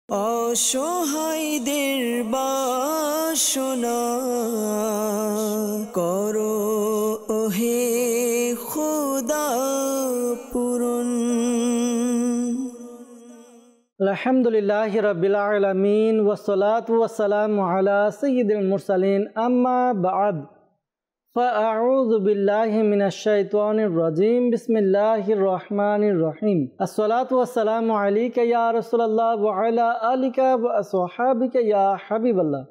অসহায়দের বাসনা করো ওহে খোদা পূরণ। আলহামদুলিল্লাহি রাব্বিল আলামিন ওয়াসসালাতু ওয়াসসালামু আলা সাইয়্যিদিল মুরসালিন আম্মা বা'দ ফাআউযু বিল্লাহি মিনাশ শাইতানির রাজীম বিসমিল্লাহির রহমানির রহিম আসসালাতু ওয়াসসালামু আলাইকা ইয়া রাসূলুল্লাহ ওয়া আলা আলিকা ওয়া আসহাবিকা ইয়া হাবিবাল্লাহ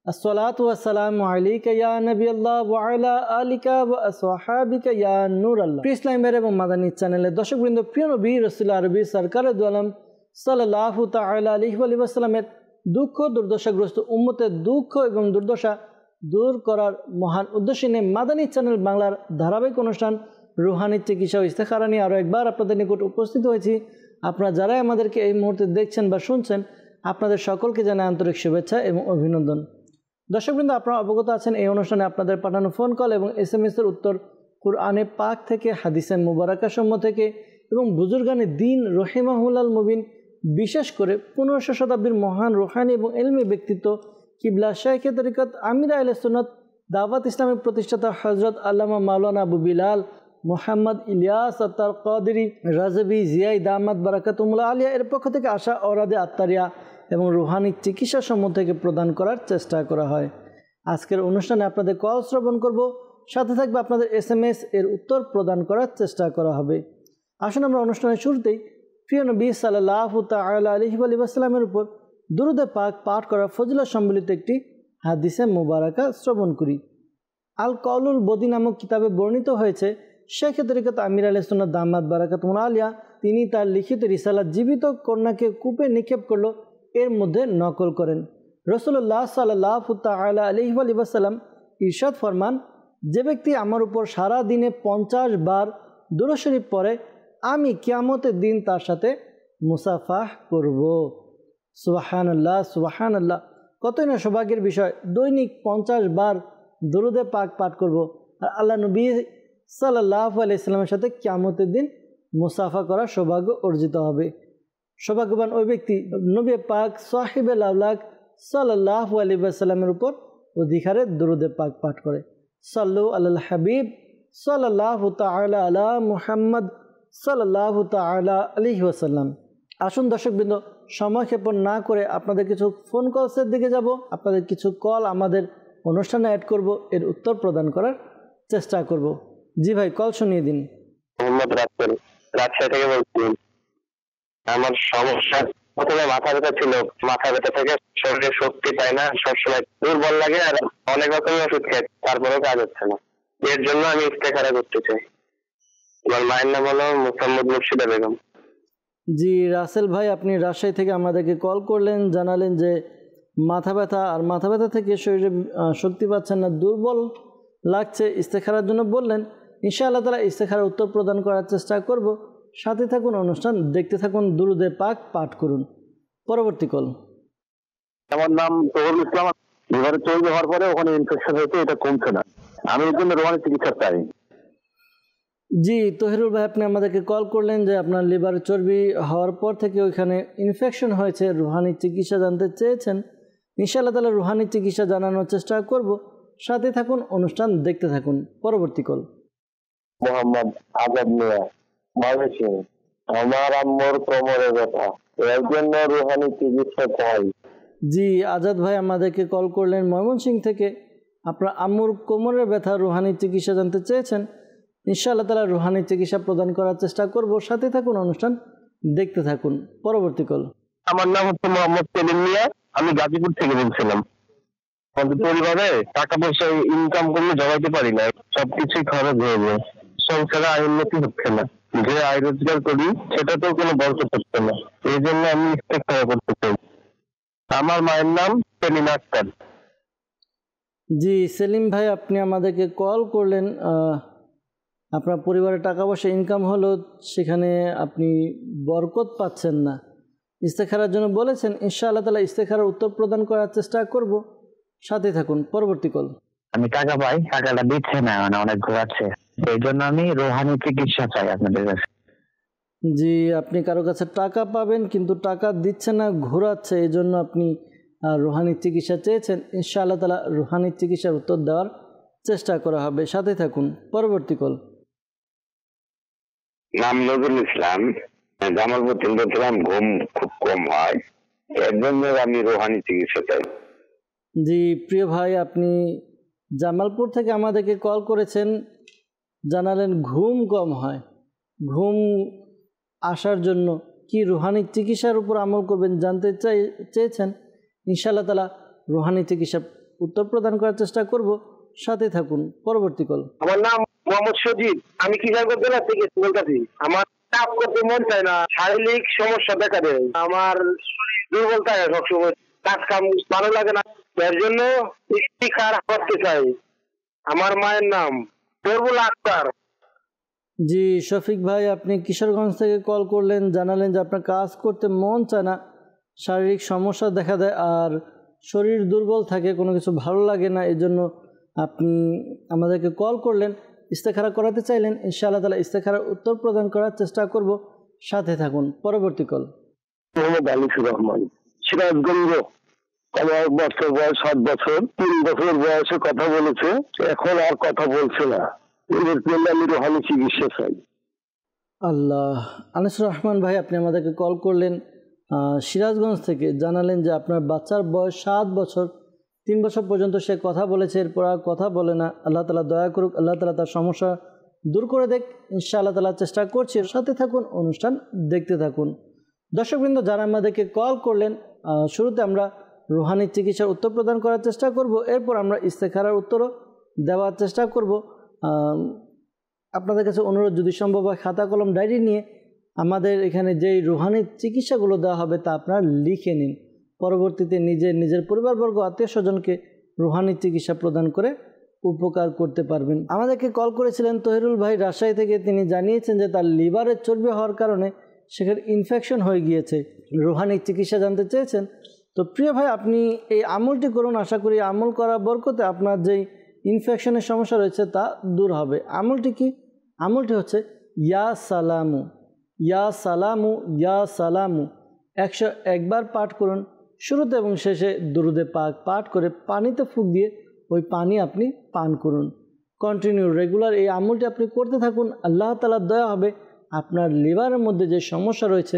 আসসালাতু ওয়াসসালামু আলাইকা ইয়া নবিয়াল্লাহ ওয়া আলা আলিকা ওয়া আসহাবিকা ইয়া নূরাল্লাহ। ইসলামের এবং মাদানী চ্যানেলের দর্শকবৃন্দ, প্রিয় নবী রাসূল আরবি সরকারে দু আলম সাল্লাল্লাহু তাআলা আলাইহি ওয়া সাল্লামের দুঃখ দুর্দশাগ্রস্ত উম্মতের দুঃখ এবং দুর্দশা দূর করার মহান উদ্দেশ্যে নিয়ে মাদানী চ্যানেল বাংলার ধারাবাহিক অনুষ্ঠান রুহানি চিকিৎসা ও ইস্তেখারা নিয়ে আরও একবার আপনাদের নিকট উপস্থিত হয়েছি। আপনারা যারাই আমাদেরকে এই মুহূর্তে দেখছেন বা শুনছেন, আপনাদের সকলকে জানাই আন্তরিক শুভেচ্ছা এবং অভিনন্দন। দর্শকবৃন্দ, আপনারা অবগত আছেন এই অনুষ্ঠানে আপনাদের পাঠানো ফোন কল এবং SMS-এর উত্তর কুরআনে পাক থেকে, হাদিসে মুবারাকা সমূহ থেকে এবং বুজুর্গানে দ্বীন রহিমাহুল্লাল মুবিন, বিশেষ করে 1500 শতাব্দীর মহান রুহানি এবং ইলমি ব্যক্তিত্ব কিবলা শাইখে তরিকত আমির আহলে সুন্নাত দাওয়াত ইসলামের প্রতিষ্ঠাতা হযরত আল্লামা মাওলানা আবু বিলাল মুহাম্মদ ইলিয়াস আত্তার কাদেরী রাজবি জিয়াই দামাত বারাকাতুহুল আলিয়া এর পক্ষ থেকে আসা অরাদে আত্মারিয়া এবং রুহানি চিকিৎসা সমূহ থেকে প্রদান করার চেষ্টা করা হয়। আজকের অনুষ্ঠানে আপনাদের কল শ্রবণ করব, সাথে থাকবে আপনাদের SMS এর উত্তর প্রদান করার চেষ্টা করা হবে। আসুন আমরা অনুষ্ঠানের শুরুতেই প্রিয় নবী সাল্লাল্লাহু তাআলা আলাইহি ওয়া সাল্লামের উপর দুরূদে পাক পাঠ করা ফজিলত সম্বলিত একটি হাদিসে মুবারাকা শ্রবণ করি। আল কাউলুল বদী নামক কিতাবে বর্ণিত হয়েছে, শাইখে তরিকত আমির আহলে সুন্নাত দামাত বারাকাতুহুল আলিয়া তিনি তার লিখিত রিসালাত জীবিত কন্যাকে কূপে নিক্ষেপ করলো এর মধ্যে নকল করেন। রাসূলুল্লাহ সাল্লাল্লাহু তাআলা আলাইহি ওয়া সাল্লাম ইরশাদ ফরমান, যে ব্যক্তি আমার উপর সারা দিনে 50 বার দুরূদ শরীফ পড়ে, আমি কিয়ামতের দিন তার সাথে মুসাফাহ করব। সুবহানাল্লাহ সুবহানাল্লাহ, কতই না সৌভাগ্যের বিষয়। দৈনিক 50 বার দুরূদে পাক পাঠ করব আর আল্লাহ নবী সাল্লাল্লাহু আলাইহি সাল্লামের সাথে কিয়ামতের দিন মুসাফা করার সৌভাগ্য অর্জিত হবে। সৌভাগ্যবান ওই ব্যক্তি নবী পাক সাহিবে লাউলাক সাল্লাল্লাহু আলাইহি ওয়াসাল্লামের উপর অধিকারে দুরূদে পাক পাঠ করে। সাল্লু আলাল হাবিব সাল্লাল্লাহু তাআলা আলা মুহাম্মদ সাল্লাল্লাহু তাআলা আলাইহি ওয়াসাল্লাম। আসুন দর্শকবৃন্দ, সময় ক্ষেপণ না করে আপনাদের কিছু ফোন কলসের দিকে যাব। আপনাদের কিছু কল আমাদের অনুষ্ঠানে অ্যাড করব, এর উত্তর প্রদান করার চেষ্টা করব। জি ভাই, কল শুনিয়ে দিন। মোহাম্মদ রাসেল, রাজশাহী থেকে বলছি। আমার সমস্যা প্রথমে মাথা ব্যথা ছিল, মাথা ব্যথা থেকে শরীরে শক্তি পায় না, সবসময় দুর্বল লাগে আর অনেক রকমের ওষুধ খাই, তারপরেও কাজ হচ্ছে না। এর জন্য আমি ইস্তেখারা করতে চাই। আমার মায়ের নাম হলো মুহাম্মদ মুর্শিদা বেগম। জি রাসেল ভাই, আপনি রাজশাহী থেকে আমাদেরকে কল করলেন, জানালেন যে মাথা ব্যথা আর মাথা ব্যথা থেকে শরীরে শক্তি পাচ্ছেন না, দুর্বল লাগছে, ইস্তেখারার জন্য বললেন। ইনশাআল্লাহ তাআলা ইস্তেখারার উত্তর প্রদান করার চেষ্টা করব। সাথে থাকুন, অনুষ্ঠান দেখতে থাকুন, দুরূদে পাক পাঠ করুন। পরবর্তী কল। আমার নাম তহুরুল ইসলাম। লিভারে চর্বি হওয়ার পরে ওখানে ইনফেকশন হয়েছে, এটা কমছে না, আমি এর জন্য রোহানি চিকিৎসা চাই। জি তহিরুল ভাই, আপনি আমাদেরকে কল করলেন যে আপনার লিভারে চর্বি হওয়ার পর থেকে ওইখানে ইনফেকশন হয়েছে, রুহানি চিকিৎসা জানতে চেয়েছেন। ইনশাআল্লাহ তাআলা রুহানি চিকিৎসা জানানোর চেষ্টা করব। সাথে থাকুন, অনুষ্ঠান দেখতে থাকুন। পরবর্তী কল। মোহাম্মদ আজাদ মিয়া, ময়মনসিংহ। আমার আম্মুর কোমরে ব্যথা, এর জন্য রুহানি চিকিৎসা চাই। জি আজাদ ভাই আমাদেরকে কল করলেন ময়মনসিংহ থেকে। আপনার আম্মুর কোমরের ব্যথা, রুহানি চিকিৎসা জানতে চেয়েছেন। ইনশাআল্লাহ তাআলা রুহানি চিকিৎসা প্রদান করার চেষ্টা করব। সাথে থাকুন, অনুষ্ঠান দেখতে থাকুন। পরবর্তী কল। আমার নাম হচ্ছে মোহাম্মদ সেলিম মিয়া, আমি গাজীপুর থেকে বলছিলাম। আমাদের পরিবারে টাকা পয়সা ইনকাম করলে জমাইতে পারি না, সবকিছুই খরচ হয়ে যায়, সংসারে আয় উন্নতি হচ্ছে না, যে আয় রোজগার করি সেটাতেও কোনো বরকত হচ্ছে না, এই জন্য আমি ইস্তেখারা করতে চাই। আমার মায়ের নাম সেলিম আক্তার। জি সেলিম ভাই, আপনি আমাদেরকে কল করলেন, আপনার পরিবারে টাকা পয়সা ইনকাম হলো, সেখানে আপনি বরকত পাচ্ছেন না, ইস্তেখারার জন্য বলেছেন। ইনশাআল্লাহ তাআলা ইস্তেখারার উত্তর প্রদান করার চেষ্টা করব। সাথে থাকুন। পরবর্তী কল। আমি টাকা পাই, টাকাটা দিচ্ছে না, মানে অনেক ঘোরাচ্ছে, এই জন্য আমি রোহানি চিকিৎসা চাই আপনাদের কাছে। জি, আপনি কারো কাছে টাকা পাবেন কিন্তু টাকা দিচ্ছে না, ঘোরাচ্ছে, এই জন্য আপনি রুহানি চিকিৎসা চেয়েছেন। ইনশাআল্লাহ তাআলা রুহানি চিকিৎসার উত্তর দেওয়ার চেষ্টা করা হবে। সাথে থাকুন। পরবর্তী কল। নাম নজরুল ইসলাম, জামালপুর থেকে বলছিলাম। ঘুম খুব কম হয়, এর জন্য আমি রোহানি চিকিৎসা চাই। জি প্রিয় ভাই, আপনি জামালপুর থেকে আমাদেরকে কল করেছেন, জানালেন ঘুম কম হয়। ঘুম আসার জন্য কি রুহানি চিকিৎসার উপর আমল করবেন জানতে চেয়েছেন। ইনশাআল্লাহ তাআলা রুহানি চিকিৎসার উত্তর প্রদান করার চেষ্টা করব। সাথে থাকুন। পরবর্তী কল। আমার নাম মোহাম্মদ সজিদ, আমি কিশোরগঞ্জ জেলা থেকে বলতেছি। আমার কাজ করতে মন চায় না, শারীরিক সমস্যা দেখা দেয়, আমার শরীর দুর্বল থাকে সবসময়, কাজ কাম ভালো লাগে না, এর জন্য ইস্তিখার করতে চাই। আমার মায়ের নাম তরবুল আক্তার। জি শফিক ভাই, আপনি কিশোরগঞ্জ থেকে কল করলেন, জানালেন যে আপনার কাজ করতে মন চায় না, শারীরিক সমস্যা দেখা দেয় আর শরীর দুর্বল থাকে, কোনো কিছু ভালো লাগে না, এই জন্য আপনি আমাদেরকে কল করলেন, ইস্তেখারা করাতে চাইলেন। ইনশাআল্লাহ তাআলা ইস্তেখারার উত্তর প্রদান করার চেষ্টা করব। সাথে থাকুন। পরবর্তী কল। মোহাম্মদ আলিফুর রহমান, সিরাজগঞ্জ। আমার বছর বয়স 7 বছর। 3 বছর বয়সে কথা বলেছে, এখন আর কথা বলছে না। এর জন্য আমি রোহানি চিকিৎসা চাই। আল্লাহ। আনিসুর রহমান ভাই, আপনি আমাদেরকে কল করলেন সিরাজগঞ্জ থেকে, জানালেন যে আপনার বাচ্চার বয়স 7 বছর, 3 বছর পর্যন্ত সে কথা বলেছে, এরপর আর কথা বলে না। আল্লাহ তাআলা দয়া করুক, আল্লাহ তাআলা তার সমস্যা দূর করে দেখ। ইনশাআল্লাহ তাআলা চেষ্টা করছি। সাথে থাকুন, অনুষ্ঠান দেখতে থাকুন। দর্শকবৃন্দ, যারা আমাদেরকে কল করলেন, শুরুতে আমরা রুহানি চিকিৎসার উত্তর প্রদান করার চেষ্টা করব, এরপর আমরা ইস্তেখারার উত্তরও দেওয়ার চেষ্টা করব। আপনাদের কাছে অনুরোধ, যদি সম্ভব হয় খাতা কলম ডায়েরি নিয়ে আমাদের এখানে যেই রুহানি চিকিৎসাগুলো দেওয়া হবে তা আপনারা লিখে নিন। পরবর্তীতে নিজের পরিবারবর্গ, আত্মীয় স্বজনকে রুহানি চিকিৎসা প্রদান করে উপকার করতে পারবেন। আমাদেরকে কল করেছিলেন তহিরুল ভাই রাজশাহী থেকে। তিনি জানিয়েছেন যে তার লিভারের চর্বি হওয়ার কারণে সেখানে ইনফেকশন হয়ে গিয়েছে, রুহানি চিকিৎসা জানতে চেয়েছেন। তো প্রিয় ভাই, আপনি এই আমলটি করুন, আশা করি আমল করার বরকতে আপনার যেই ইনফেকশনের সমস্যা রয়েছে তা দূর হবে। আমলটি কি? আমলটি হচ্ছে ইয়া সালামু, ইয়া সালামু, ইয়া সালামু 101 বার পাঠ করুন। শুরুতে এবং শেষে দুরুদে পাক পাঠ করে পানিতে ফুঁক দিয়ে ওই পানি আপনি পান করুন। কন্টিনিউ রেগুলার এই আমলটি আপনি করতে থাকুন। আল্লাহ তাআলার দয়া হবে, আপনার লিভারের মধ্যে যে সমস্যা রয়েছে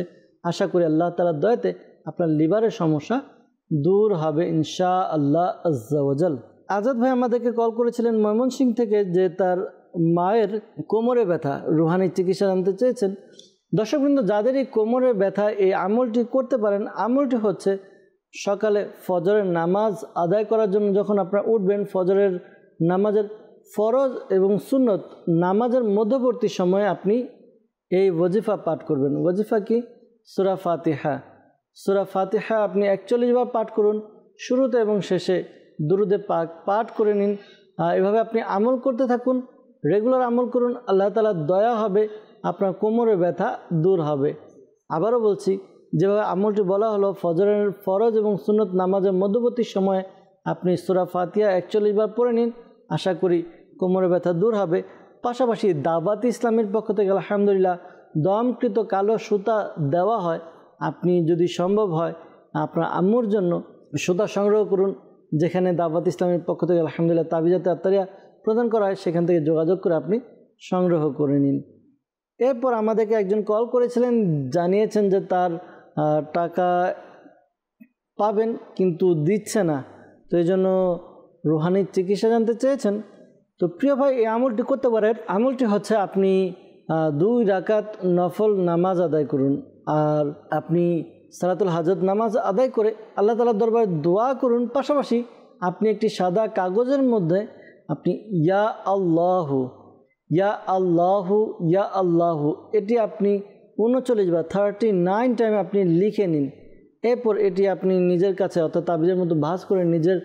আশা করি আল্লাহ তাআলার দয়াতে আপনার লিভারের সমস্যা দূর হবে ইনশাআল্লাহ আজ্জা ওয়াজাল। আজাদ ভাই আমাদেরকে কল করেছিলেন ময়মনসিংহ থেকে, যে তার মায়ের কোমরে ব্যথা, রুহানি চিকিৎসা জানতে চেয়েছেন। দর্শকবৃন্দ, যাদের এই কোমরে ব্যথা, এই আমলটি করতে পারেন। আমলটি হচ্ছে সকালে ফজরের নামাজ আদায় করার জন্য যখন আপনারা উঠবেন, ফজরের নামাজের ফরজ এবং সুন্নত নামাজের মধ্যবর্তী সময়ে আপনি এই ওয়াজিফা পাঠ করবেন। ওয়াজিফা কি? সূরা ফাতিহা। সূরা ফাতিহা আপনি 41 বার পাঠ করুন। শুরুতে এবং শেষে দুরুদে পাক পাঠ করে নিন। এভাবে আপনি আমল করতে থাকুন, রেগুলার আমল করুন। আল্লাহ তাআলার দয়া হবে, আপনার কোমরের ব্যথা দূর হবে। আবারও বলছি, যেভাবে আমলটি বলা হলো, ফজরের ফরজ এবং সুন্নত নামাজের মধ্যবর্তী সময়ে আপনি সূরা ফাতিহা 41 বার পড়ে নিন, আশা করি কোমরের ব্যথা দূর হবে। পাশাপাশি দাওয়াত ইসলামের পক্ষ থেকে আলহামদুলিল্লাহ দমকৃত কালো সুতা দেওয়া হয়। আপনি যদি সম্ভব হয় আপনার আম্মুর জন্য সুতা সংগ্রহ করুন, যেখানে দাওয়াত ইসলামের পক্ষ থেকে আলহামদুলিল্লাহ তাবিজাতে আত্তারিয়া প্রদান করা হয়, সেখান থেকে যোগাযোগ করে আপনি সংগ্রহ করে নিন। এরপর আমাদেরকে একজন কল করেছিলেন, জানিয়েছেন যে তার টাকা পাবেন কিন্তু দিচ্ছে না, তো এই জন্য রুহানি চিকিৎসা জানতে চেয়েছেন। তো প্রিয় ভাই, এই আমলটি করতে পারেন। আমলটি হচ্ছে আপনি 2 রাকাত নফল নামাজ আদায় করুন, আর আপনি সালাতুল হাজত নামাজ আদায় করে আল্লাহ তাআলার দরবারে দোয়া করুন। পাশাপাশি আপনি একটি সাদা কাগজের মধ্যে আপনি ইয়া আল্লাহু, ইয়া আল্লাহু, ইয়া আল্লাহু এটি আপনি 39 বার 39 টাইম আপনি লিখে নিন। এরপর এটি আপনি নিজের কাছে অর্থাৎ তাবিজের মতো ভাঁজ করে নিজের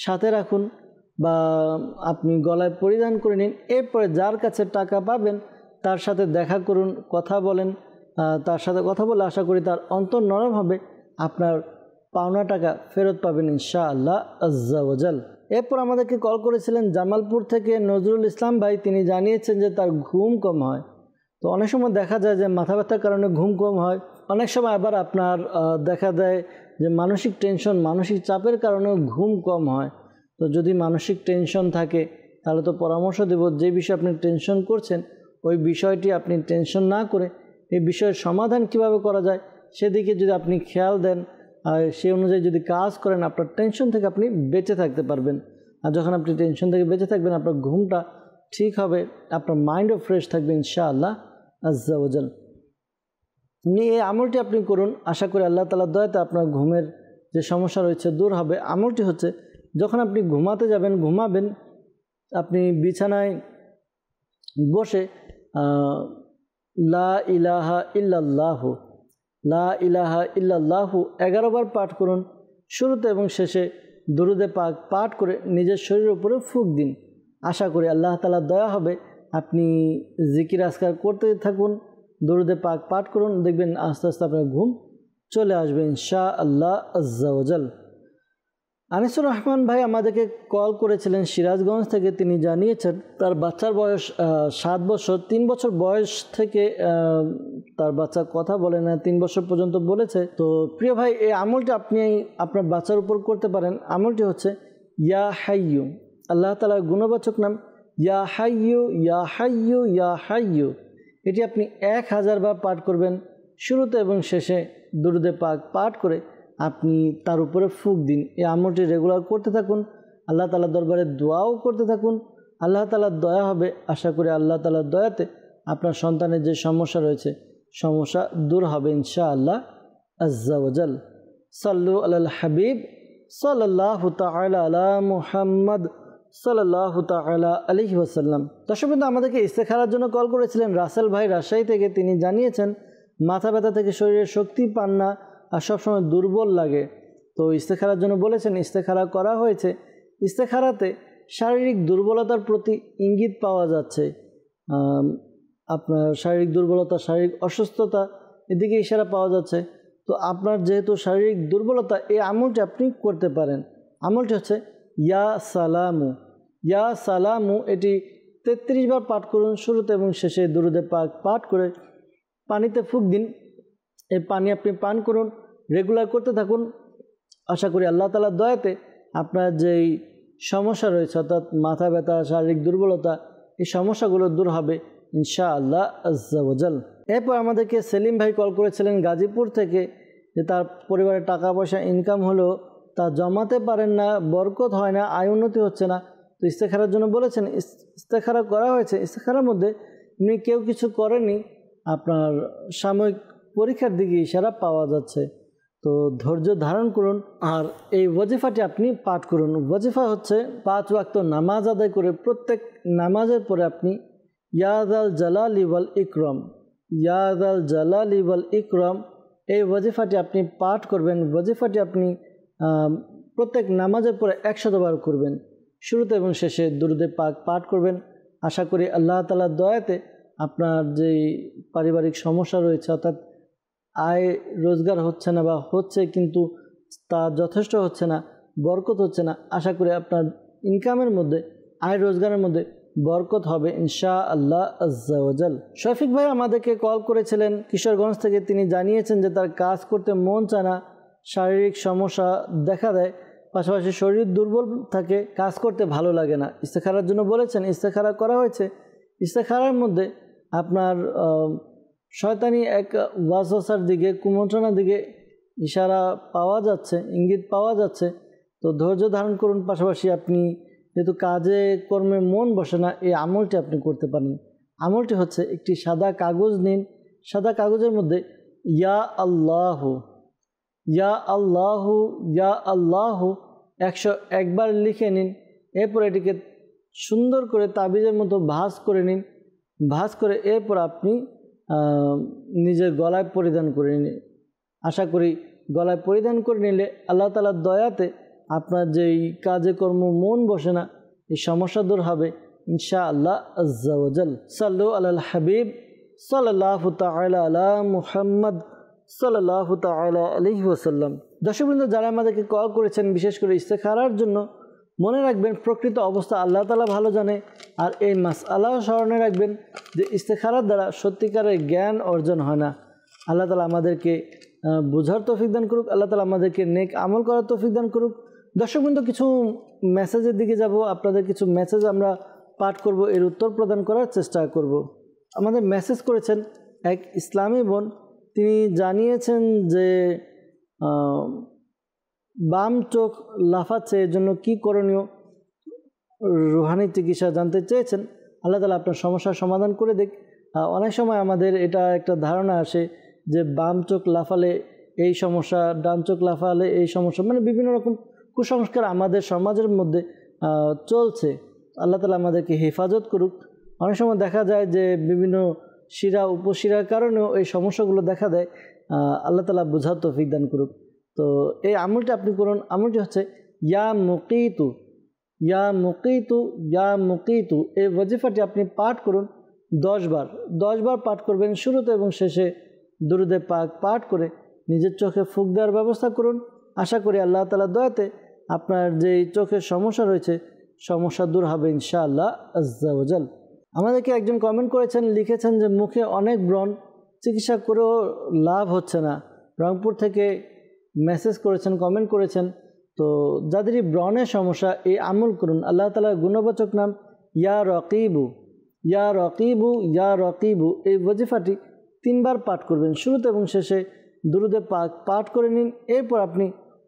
সাথে রাখুন বা আপনি গলায় পরিধান করে নিন। এরপরে যার কাছে টাকা পাবেন তার সাথে দেখা করুন, কথা বলেন। তার সাথে কথা বলে আশা করি তার অন্তর নরম হবে, আপনার পাওনা টাকা ফেরত পাবেন ইনশাআল্লাহ আজ্জা ওয়াজাল। এরপর আমাদেরকে কল করেছিলেন জামালপুর থেকে নজরুল ইসলাম ভাই। তিনি জানিয়েছেন যে তার ঘুম কম হয়। তো তো অনেক সময় দেখা যায় যে মাথা ব্যথার কারণে ঘুম কম হয়, অনেক সময় আবার আপনার দেখা দেয় যে মানসিক টেনশন, মানসিক চাপের কারণেও ঘুম কম হয়। তো যদি মানসিক টেনশন থাকে তাহলে তো পরামর্শ দেব, যে বিষয়ে আপনি টেনশন করছেন ওই বিষয়টি আপনি টেনশন না করে এই বিষয়ের সমাধান কিভাবে করা যায় সেদিকে যদি আপনি খেয়াল দেন আর সেই অনুযায়ী যদি কাজ করেন, আপনার টেনশন থেকে আপনি বেঁচে থাকতে পারবেন। আর যখন আপনি টেনশন থেকে বেঁচে থাকবেন আপনার ঘুমটা ঠিক হবে, আপনার মাইন্ডও ফ্রেশ থাকবে ইনশাআল্লাহ আজ্জা ওয়াজাল। এই আমলটি আপনি করুন, আশা করি আল্লাহ তাআলার দয়াতে আপনার ঘুমের যে সমস্যা রয়েছে দূর হবে। আমলটি হচ্ছে, যখন আপনি ঘুমাতে যাবেন, ঘুমাবেন, আপনি বিছানায় বসে লা ইলাহা ইল্লাল্লাহু, লা ইলাহা ইল্লাল্লাহু 11 বার পাঠ করুন। শুরুতে এবং শেষে দুরুদে পাক পাঠ করে নিজের শরীরের উপরে ফুঁক দিন। আশা করি আল্লাহ তাআলার দয়া হবে। আপনি জিকির আজকার করতে থাকুন, দুরুদে পাক পাঠ করুন, দেখবেন আস্তে আস্তে আপনার ঘুম চলে আসবে ইনশাআল্লাহ আজ্জা ওয়াজাল। আনিসুর রহমান ভাই আমাদেরকে কল করেছিলেন সিরাজগঞ্জ থেকে। তিনি জানিয়েছেন তার বাচ্চার বয়স 7 বছর, 3 বছর বয়স থেকে তার বাচ্চা কথা বলে না, 3 বছর পর্যন্ত বলেছে। তো প্রিয় ভাই, এই আমলটি আপনি আপনার বাচ্চার উপর করতে পারেন। আমলটি হচ্ছে ইয়া হাইয়ু, আল্লাহ তাআলার গুণবাচক নাম ইয়া হাইয়ু ইয়া হাইয়ু ইয়া হাইয়ু। এটি আপনি 1000 বার পাঠ করবেন। শুরুতে এবং শেষে দুরুদে পাক পাঠ করে আপনি তার উপরে ফুঁক দিন। এই আমলটি রেগুলার করতে থাকুন, আল্লাহ তাআলার দরবারে দোয়াও করতে থাকুন, আল্লাহ তাআলার দয়া হবে। আশা করি আল্লাহ তাআলার দয়াতে আপনার সন্তানের যে সমস্যা রয়েছে সমস্যা দূর হবে ইনশাআল্লাহ আজ্জা ওয়াজাল। সাল্লু আলাল হাবিব সাল্লাল্লাহু তাআলা আলা মুহাম্মদ সাল্লাল্লাহু তাআলা আলাইহি ওয়াসাল্লাম। দর্শক বন্ধু, আমাদেরকে ইস্তেখারার জন্য কল করেছিলেন রাসেল ভাই রাজশাহী থেকে। তিনি জানিয়েছেন মাথা ব্যথা থেকে শরীরে শক্তি পান না আর সবসময় দুর্বল লাগে। তো ইস্তেখারার জন্য বলেছেন, ইস্তেখারা করা হয়েছে। ইস্তেখারাতে শারীরিক দুর্বলতার প্রতি ইঙ্গিত পাওয়া যাচ্ছে। আপনার শারীরিক দুর্বলতা, শারীরিক অসুস্থতা, এদিকে ইশারা পাওয়া যাচ্ছে। তো আপনার যেহেতু শারীরিক দুর্বলতা, এই আমলটি আপনি করতে পারেন। আমলটি হচ্ছে ইয়া সালামু, ইয়া সালামু। এটি 33 বার পাঠ করুন। শুরুতে এবং শেষে দুরুদে পাক পাঠ করে পানিতে ফুঁক দিন। এই পানি আপনি পান করুন, রেগুলার করতে থাকুন। আশা করি আল্লাহ তাআলার দয়াতে আপনার যেই সমস্যা রয়েছে অর্থাৎ মাথা ব্যথা, শারীরিক দুর্বলতা, এই সমস্যাগুলো দূর হবে ইনশাআল্লাহ আজ্জা ওয়াজাল। এরপর আমাদেরকে সেলিম ভাই কল করেছিলেন গাজীপুর থেকে, যে তার পরিবারে টাকা পয়সা ইনকাম হলেও তা জমাতে পারেন না, বরকত হয় না, আয় উন্নতি হচ্ছে না। তো ইস্তেখারার জন্য বলেছেন, ইস্তেখারা করা হয়েছে। ইস্তেখারার মধ্যে এমনি কেউ কিছু করেনি, আপনার সাময়িক পরীক্ষার দিকে ইশারা পাওয়া যাচ্ছে। তো ধৈর্য ধারণ করুন আর এই ওয়াজিফাটি আপনি পাঠ করুন। ওয়াজিফা হচ্ছে 5 ওয়াক্ত নামাজ আদায় করে প্রত্যেক নামাজের পরে আপনি ইয়া যাল জালালি ওয়াল ইকরাম, ইয়া যাল জালালি ওয়াল ইকরাম, এই ওয়াজিফাটি আপনি পাঠ করবেন। ওয়াজিফাটি আপনি প্রত্যেক নামাজের পরে 100 বার করবেন। শুরুতে এবং শেষে দুরুদে পাক পাঠ করবেন। আশা করি আল্লাহ তাআলার দয়াতে আপনার যেই পারিবারিক সমস্যা রয়েছে অর্থাৎ আয় রোজগার হচ্ছে না বা হচ্ছে কিন্তু তা যথেষ্ট হচ্ছে না, বরকত হচ্ছে না, আশা করি আপনার ইনকামের মধ্যে, আয় রোজগারের মধ্যে বরকত হবে ইনশাআল্লাহ আজ্জা ওয়াজাল। শফিক ভাই আমাদেরকে কল করেছিলেন কিশোরগঞ্জ থেকে। তিনি জানিয়েছেন যে তার কাজ করতে মন চায় না, শারীরিক সমস্যা দেখা দেয়, পাশাপাশি শরীর দুর্বল থাকে, কাজ করতে ভালো লাগে না। ইস্তেখারার জন্য বলেছেন, ইস্তেখারা করা হয়েছে। ইস্তেখারার মধ্যে আপনার শয়তানি এক ওয়াসওয়াসার দিকে, কুমন্ত্রণার দিকে ইশারা পাওয়া যাচ্ছে, ইঙ্গিত পাওয়া যাচ্ছে। তো ধৈর্য ধারণ করুন। পাশাপাশি আপনি যেহেতু কাজে কর্মে মন বসে না, এই আমলটি আপনি করতে পারেন। আমলটি হচ্ছে একটি সাদা কাগজ নিন, সাদা কাগজের মধ্যে ইয়া আল্লাহু, ইয়া আল্লাহু, ইয়া আল্লাহু 101 বার লিখে নিন। এরপর এটিকে সুন্দর করে তাবিজের মতো ভাঁজ করে নিন। ভাঁজ করে এরপর আপনি নিজের গলায় পরিধান করে নিন। আশা করি গলায় পরিধান করে নিলে আল্লাহ তাআলার দয়াতে আপনার যেই কাজে কর্ম মন বসে না, এই সমস্যা দূর হবে ইনশাআল্লাহ আজ্জা ওয়াজাল। সাল্লু আলাল হাবিব সাল্লাল্লাহু তাআলা আলা মুহাম্মদ সাল্লাল্লাহু তাআলা আলাইহি ওয়াসাল্লাম। দর্শকবৃন্দ, যারা আমাদেরকে কল করেছেন বিশেষ করে ইস্তেখারার জন্য, মনে রাখবেন প্রকৃত অবস্থা আল্লাহ তাআলা ভালো জানে। আর এই মাসআলাও স্মরণে রাখবেন যে ইস্তেখারার দ্বারা সত্যিকারের জ্ঞান অর্জন হয় না। আল্লাহ তাআলা আমাদেরকে বোঝার তৌফিক দান করুক, আল্লাহ তাআলা আমাদেরকে নেক আমল করার তৌফিক দান করুক। দর্শকবৃন্দ, কিছু মেসেজের দিকে যাব, আপনাদের কিছু মেসেজ আমরা পাঠ করব, এর উত্তর প্রদান করার চেষ্টা করব। আমাদের মেসেজ করেছেন এক ইসলামী বোন, তিনি জানিয়েছেন যে বাম চোখ লাফাচ্ছে, এর জন্য কী করণীয়, রুহানি চিকিৎসা জানতে চেয়েছেন। আল্লাহ তাআলা আপনার সমস্যার সমাধান করে দেখ। অনেক সময় আমাদের এটা একটা ধারণা আসে যে বাম চোখ লাফালে এই সমস্যা, ডান চোখ লাফালে এই সমস্যা, মানে বিভিন্ন রকম কুসংস্কার আমাদের সমাজের মধ্যে চলছে। আল্লাহ তাআলা আমাদেরকে হেফাজত করুক। অনেক সময় দেখা যায় যে বিভিন্ন শিরা উপশিরার কারণেও এই সমস্যাগুলো দেখা দেয়। আল্লাহ তাআলা বোঝার তৌফিক দান করুক। তো এই আমলটি আপনি করুন। আমলটি হচ্ছে ইয়া মুকিতু, ইয়া মুকিতু, ইয়া মুকিতু। এই ওয়াজিফাটি আপনি পাঠ করুন 10 বার। 10 বার পাঠ করবেন। শুরুতে এবং শেষে দুরুদে পাক পাঠ করে নিজের চোখে ফুঁক দেওয়ার ব্যবস্থা করুন। আশা করি আল্লাহ তাআলার দয়াতে আপনার যেই চোখের সমস্যা রয়েছে সমস্যা দূর হবে ইনশাআল্লাহ আজ্জা ওয়া জাল। আমাদেরকে একজন কমেন্ট করেছেন, লিখেছেন যে মুখে অনেক ব্রণ, চিকিৎসা করেও লাভ হচ্ছে না। রংপুর থেকে মেসেজ করেছেন, কমেন্ট করেছেন। তো যাদেরই ব্রণের সমস্যা, এই আমল করুন। আল্লাহ তাআলার গুণবাচক নাম ইয়া রকিবু, ইয়া রকিবু, ইয়া রকিবু। এই ওয়াজিফাটি 3 বার পাঠ করবেন। শুরুতে এবং শেষে দুরুদে পাক পাঠ করে নিন। এরপর আপনি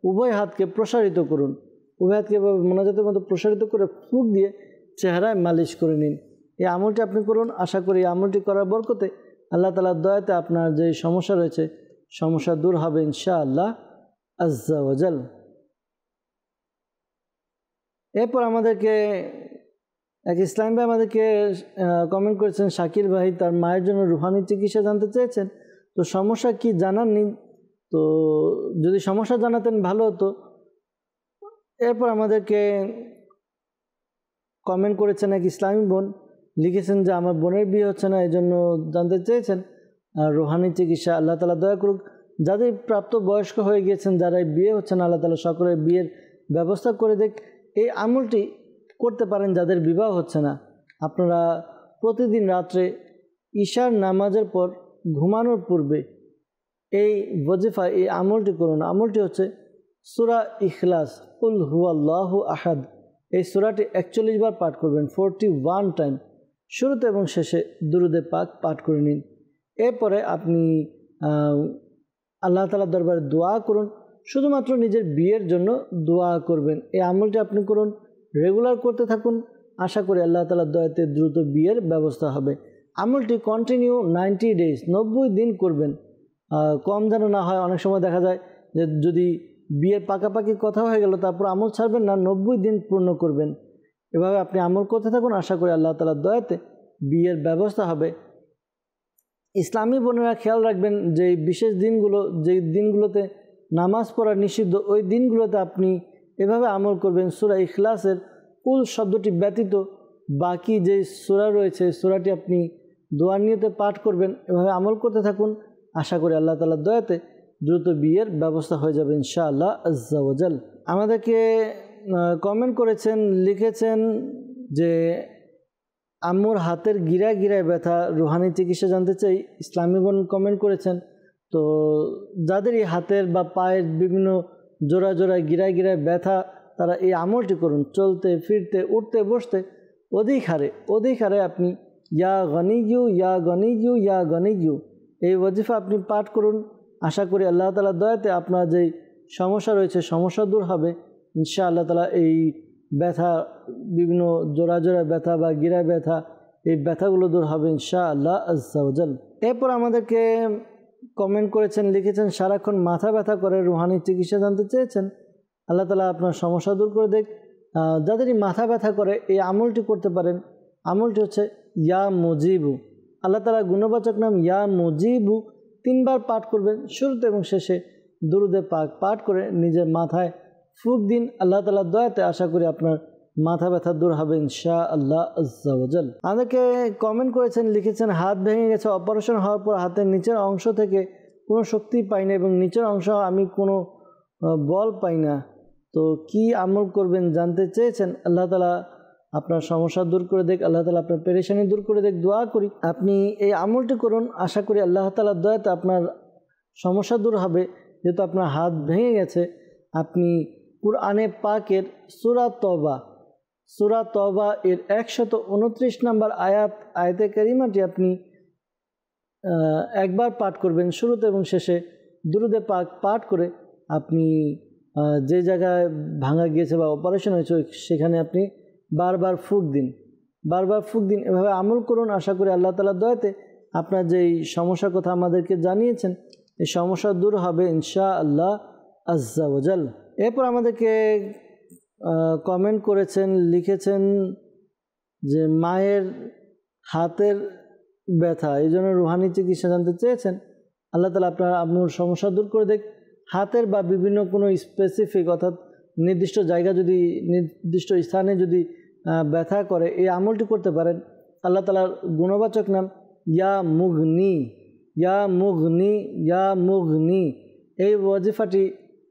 উভয় হাতকে প্রসারিত করুন। উভয় হাতকে মোনাজাতের মতো প্রসারিত করে ফুঁক দিয়ে চেহারায় মালিশ করে নিন। এই আমলটি আপনি করুন। আশা করি এই আমলটি করার বরকতে আল্লাহ তাআলার দয়াতে আপনার যে সমস্যা রয়েছে সমস্যা দূর হবে ইনশাআল্লাহ আজ্জা ওয়া জাল। এরপর আমাদেরকে এক ইসলাম ভাই আমাদেরকে কমেন্ট করেছেন, শাকিল ভাই তার মায়ের জন্য রুহানি চিকিৎসা জানতে চেয়েছেন। তো সমস্যা কি জানাননি, তো যদি সমস্যা জানাতেন ভালো হতো। এরপর আমাদেরকে কমেন্ট করেছেন এক ইসলামী বোন, লিখেছেন যে আমার বোনের বিয়ে হচ্ছে না, এই জন্য জানতে চেয়েছেন রুহানি চিকিৎসা। আল্লাহ তাআলা দয়া করুক। যাদের প্রাপ্ত বয়স্ক হয়ে গিয়েছেন, যারা বিয়ে হচ্ছে না, আল্লাহ তাআলা সকলের বিয়ের ব্যবস্থা করে দেখ। এই আমলটি করতে পারেন যাদের বিবাহ হচ্ছে না। আপনারা প্রতিদিন রাত্রে ঈশার নামাজের পর ঘুমানোর পূর্বে এই ওয়াজিফা, এই আমলটি করুন। আমলটি হচ্ছে সূরা ইখলাস, কুল হুয়াল্লাহু আহাদ। এই সূরাটি 41 বার পাঠ করবেন, 41 টাইম। শুরুতে এবং শেষে দুরুদে পাক পাঠ করে নিন। এরপরে আপনি আল্লাহ তাআলার দরবারে দোয়া করুন। শুধুমাত্র নিজের বিয়ের জন্য দোয়া করবেন। এই আমলটি আপনি করুন, রেগুলার করতে থাকুন। আশা করি আল্লাহ তাআলার দয়াতে দ্রুত বিয়ের ব্যবস্থা হবে। আমলটি কন্টিনিউ 90 ডেজ, 90 দিন করবেন, কম যেন না হয়। অনেক সময় দেখা যায় যে যদি বিয়ের পাকাপাকি কথা হয়ে গেল তারপর আমল ছাড়বেন না, 90 দিন পূর্ণ করবেন। এভাবে আপনি আমল করতে থাকুন। আশা করি আল্লাহ তাআলার দয়াতে বিয়ের ব্যবস্থা হবে। ইসলামী বোনেরা খেয়াল রাখবেন যে বিশেষ দিনগুলো, যেই দিনগুলোতে নামাজ পড়া নিষিদ্ধ, ওই দিনগুলোতে আপনি এভাবে আমল করবেন। সূরা ইখলাসের কুল শব্দটি ব্যতীত বাকি যে সূরা রয়েছে সূরাটি আপনি দোয়ার নিয়তে পাঠ করবেন। এভাবে আমল করতে থাকুন। আশা করি আল্লাহ তাআলার দয়াতে দ্রুত বিয়ের ব্যবস্থা হয়ে যাবে ইনশাআল্লাহ আজ্জা ওয়া জাল। আমাদেরকে কমেন্ট করেছেন, লিখেছেন যে আম্মুর হাতের গিরায় গিরায় ব্যথা, রুহানি চিকিৎসা জানতে চাই। ইসলামী বোন কমেন্ট করেছেন। তো যাদের এই হাতের বা পায়ের বিভিন্ন জোড়া জোড়ায় গিরায় গিরায় ব্যথা, তারা এই আমলটি করুন। চলতে ফিরতে উঠতে বসতে অধিক হারে আপনি ইয়া গনিয়ু, ইয়া গনিয়ু, ইয়া গনিয়ু এই ওয়াজিফা আপনি পাঠ করুন। আশা করি আল্লাহ তাআলার দয়াতে আপনার যেই সমস্যা রয়েছে সমস্যা দূর হবে ইনশাআল্লাহ তাআলা। এই ব্যথা, বিভিন্ন জোড়া জোড়া ব্যথা বা গিরায় ব্যথা, এই ব্যথাগুলো দূর হবে ইনশাআল্লাহ আজ্জা ওয়া জাল। এরপর আমাদেরকে কমেন্ট করেছেন, লিখেছেন সারাক্ষণ মাথা ব্যথা করে, রুহানি চিকিৎসা জানতে চেয়েছেন। আল্লাহ তাআলা আপনার সমস্যা দূর করে দেখ। যাদেরই মাথা ব্যথা করে এই আমলটি করতে পারেন। আমলটি হচ্ছে ইয়া মুজিবু। আল্লাহ তাআলার গুণবাচক নাম ইয়া মুজিবু 3 বার পাঠ করবেন। শুরুতে এবং শেষে দুরুদে পাক পাঠ করে নিজের মাথায় ফুঁক দিন। আল্লাহ তাআলার দয়াতে আশা করি আপনার মাথা ব্যথা দূর হবে ইনশাআল্লাহ আজ্জা ওয়া জাল। আমাদেরকে কমেন্ট করেছেন, লিখেছেন হাত ভেঙে গেছে, অপারেশন হওয়ার পর হাতের নিচের অংশ থেকে কোনো শক্তি পাই না এবং নিচের অংশ আমি কোনো বল পাই না। তো কি আমল করবেন জানতে চেয়েছেন। আল্লাহ তাআলা আপনার সমস্যা দূর করে দেখ, আল্লাহ তাআলা আপনার পেরেশানি দূর করে দেখ, দোয়া করি আপনি এই আমলটি করুন। আশা করি আল্লাহ তাআলার দয়াতে আপনার সমস্যা দূর হবে। যেহেতু আপনার হাত ভেঙে গেছে, আপনি কুরআনে পাকের সূরা তওবা এর 129 নম্বর আয়াতে কারিমাটি আপনি একবার পাঠ করবেন। শুরুতে এবং শেষে দুরুদে পাক পাঠ করে আপনি যে জায়গায় ভাঙা গিয়েছে বা অপারেশন হয়েছে সেখানে আপনি বারবার ফুঁক দিন। এভাবে আমল করুন। আশা করি আল্লাহ তাআলার দয়াতে আপনার যেই সমস্যার কথা আমাদেরকে জানিয়েছেন এই সমস্যা দূর হবে ইনশাআল্লাহ আজ্জা ওয়া জাল। এরপর আমাদেরকে কমেন্ট করেছেন, লিখেছেন যে মায়ের হাতের ব্যথা, এই জন্য রুহানি চিকিৎসা জানতে চেয়েছেন। আল্লাহ তাআলা আপনার আম্মুর সমস্যা দূর করে দেখ। হাতের বা বিভিন্ন কোনো স্পেসিফিক অর্থাৎ নির্দিষ্ট জায়গা যদি নির্দিষ্ট স্থানে যদি ব্যথা করে এই আমলটি করতে পারেন। আল্লাহ তাআলার গুণবাচক নাম ইয়া মুগনি এই ওয়াজিফাটি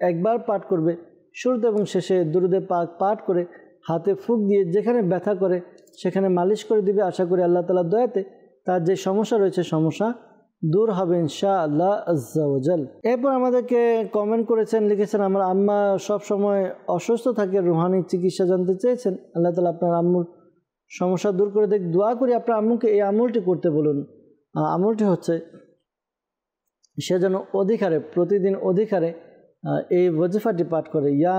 একবার পাঠ করবে। শুরুতে এবং শেষে দুরুদে পাক পাঠ করে হাতে ফুঁক দিয়ে যেখানে ব্যথা করে সেখানে মালিশ করে দিবে। আশা করি আল্লাহ তাআলার দয়াতে তার যে সমস্যা রয়েছে সমস্যা দূর হবে ইনশাআল্লাহ আজ্জা ওয়া জাল। এরপর আমাদেরকে কমেন্ট করেছেন, লিখেছেন আমার আম্মা সব সময় অসুস্থ থাকে, রুহানি চিকিৎসা জানতে চেয়েছেন। আল্লাহ তাআলা আপনার আম্মুর সমস্যা দূর করে দেখ, দোয়া করি আপনার আম্মুকে এই আমলটি করতে বলুন। আমলটি হচ্ছে সে যেন প্রতিদিন অধিকারে এই ওয়াজিফাটি পাঠ করে ইয়া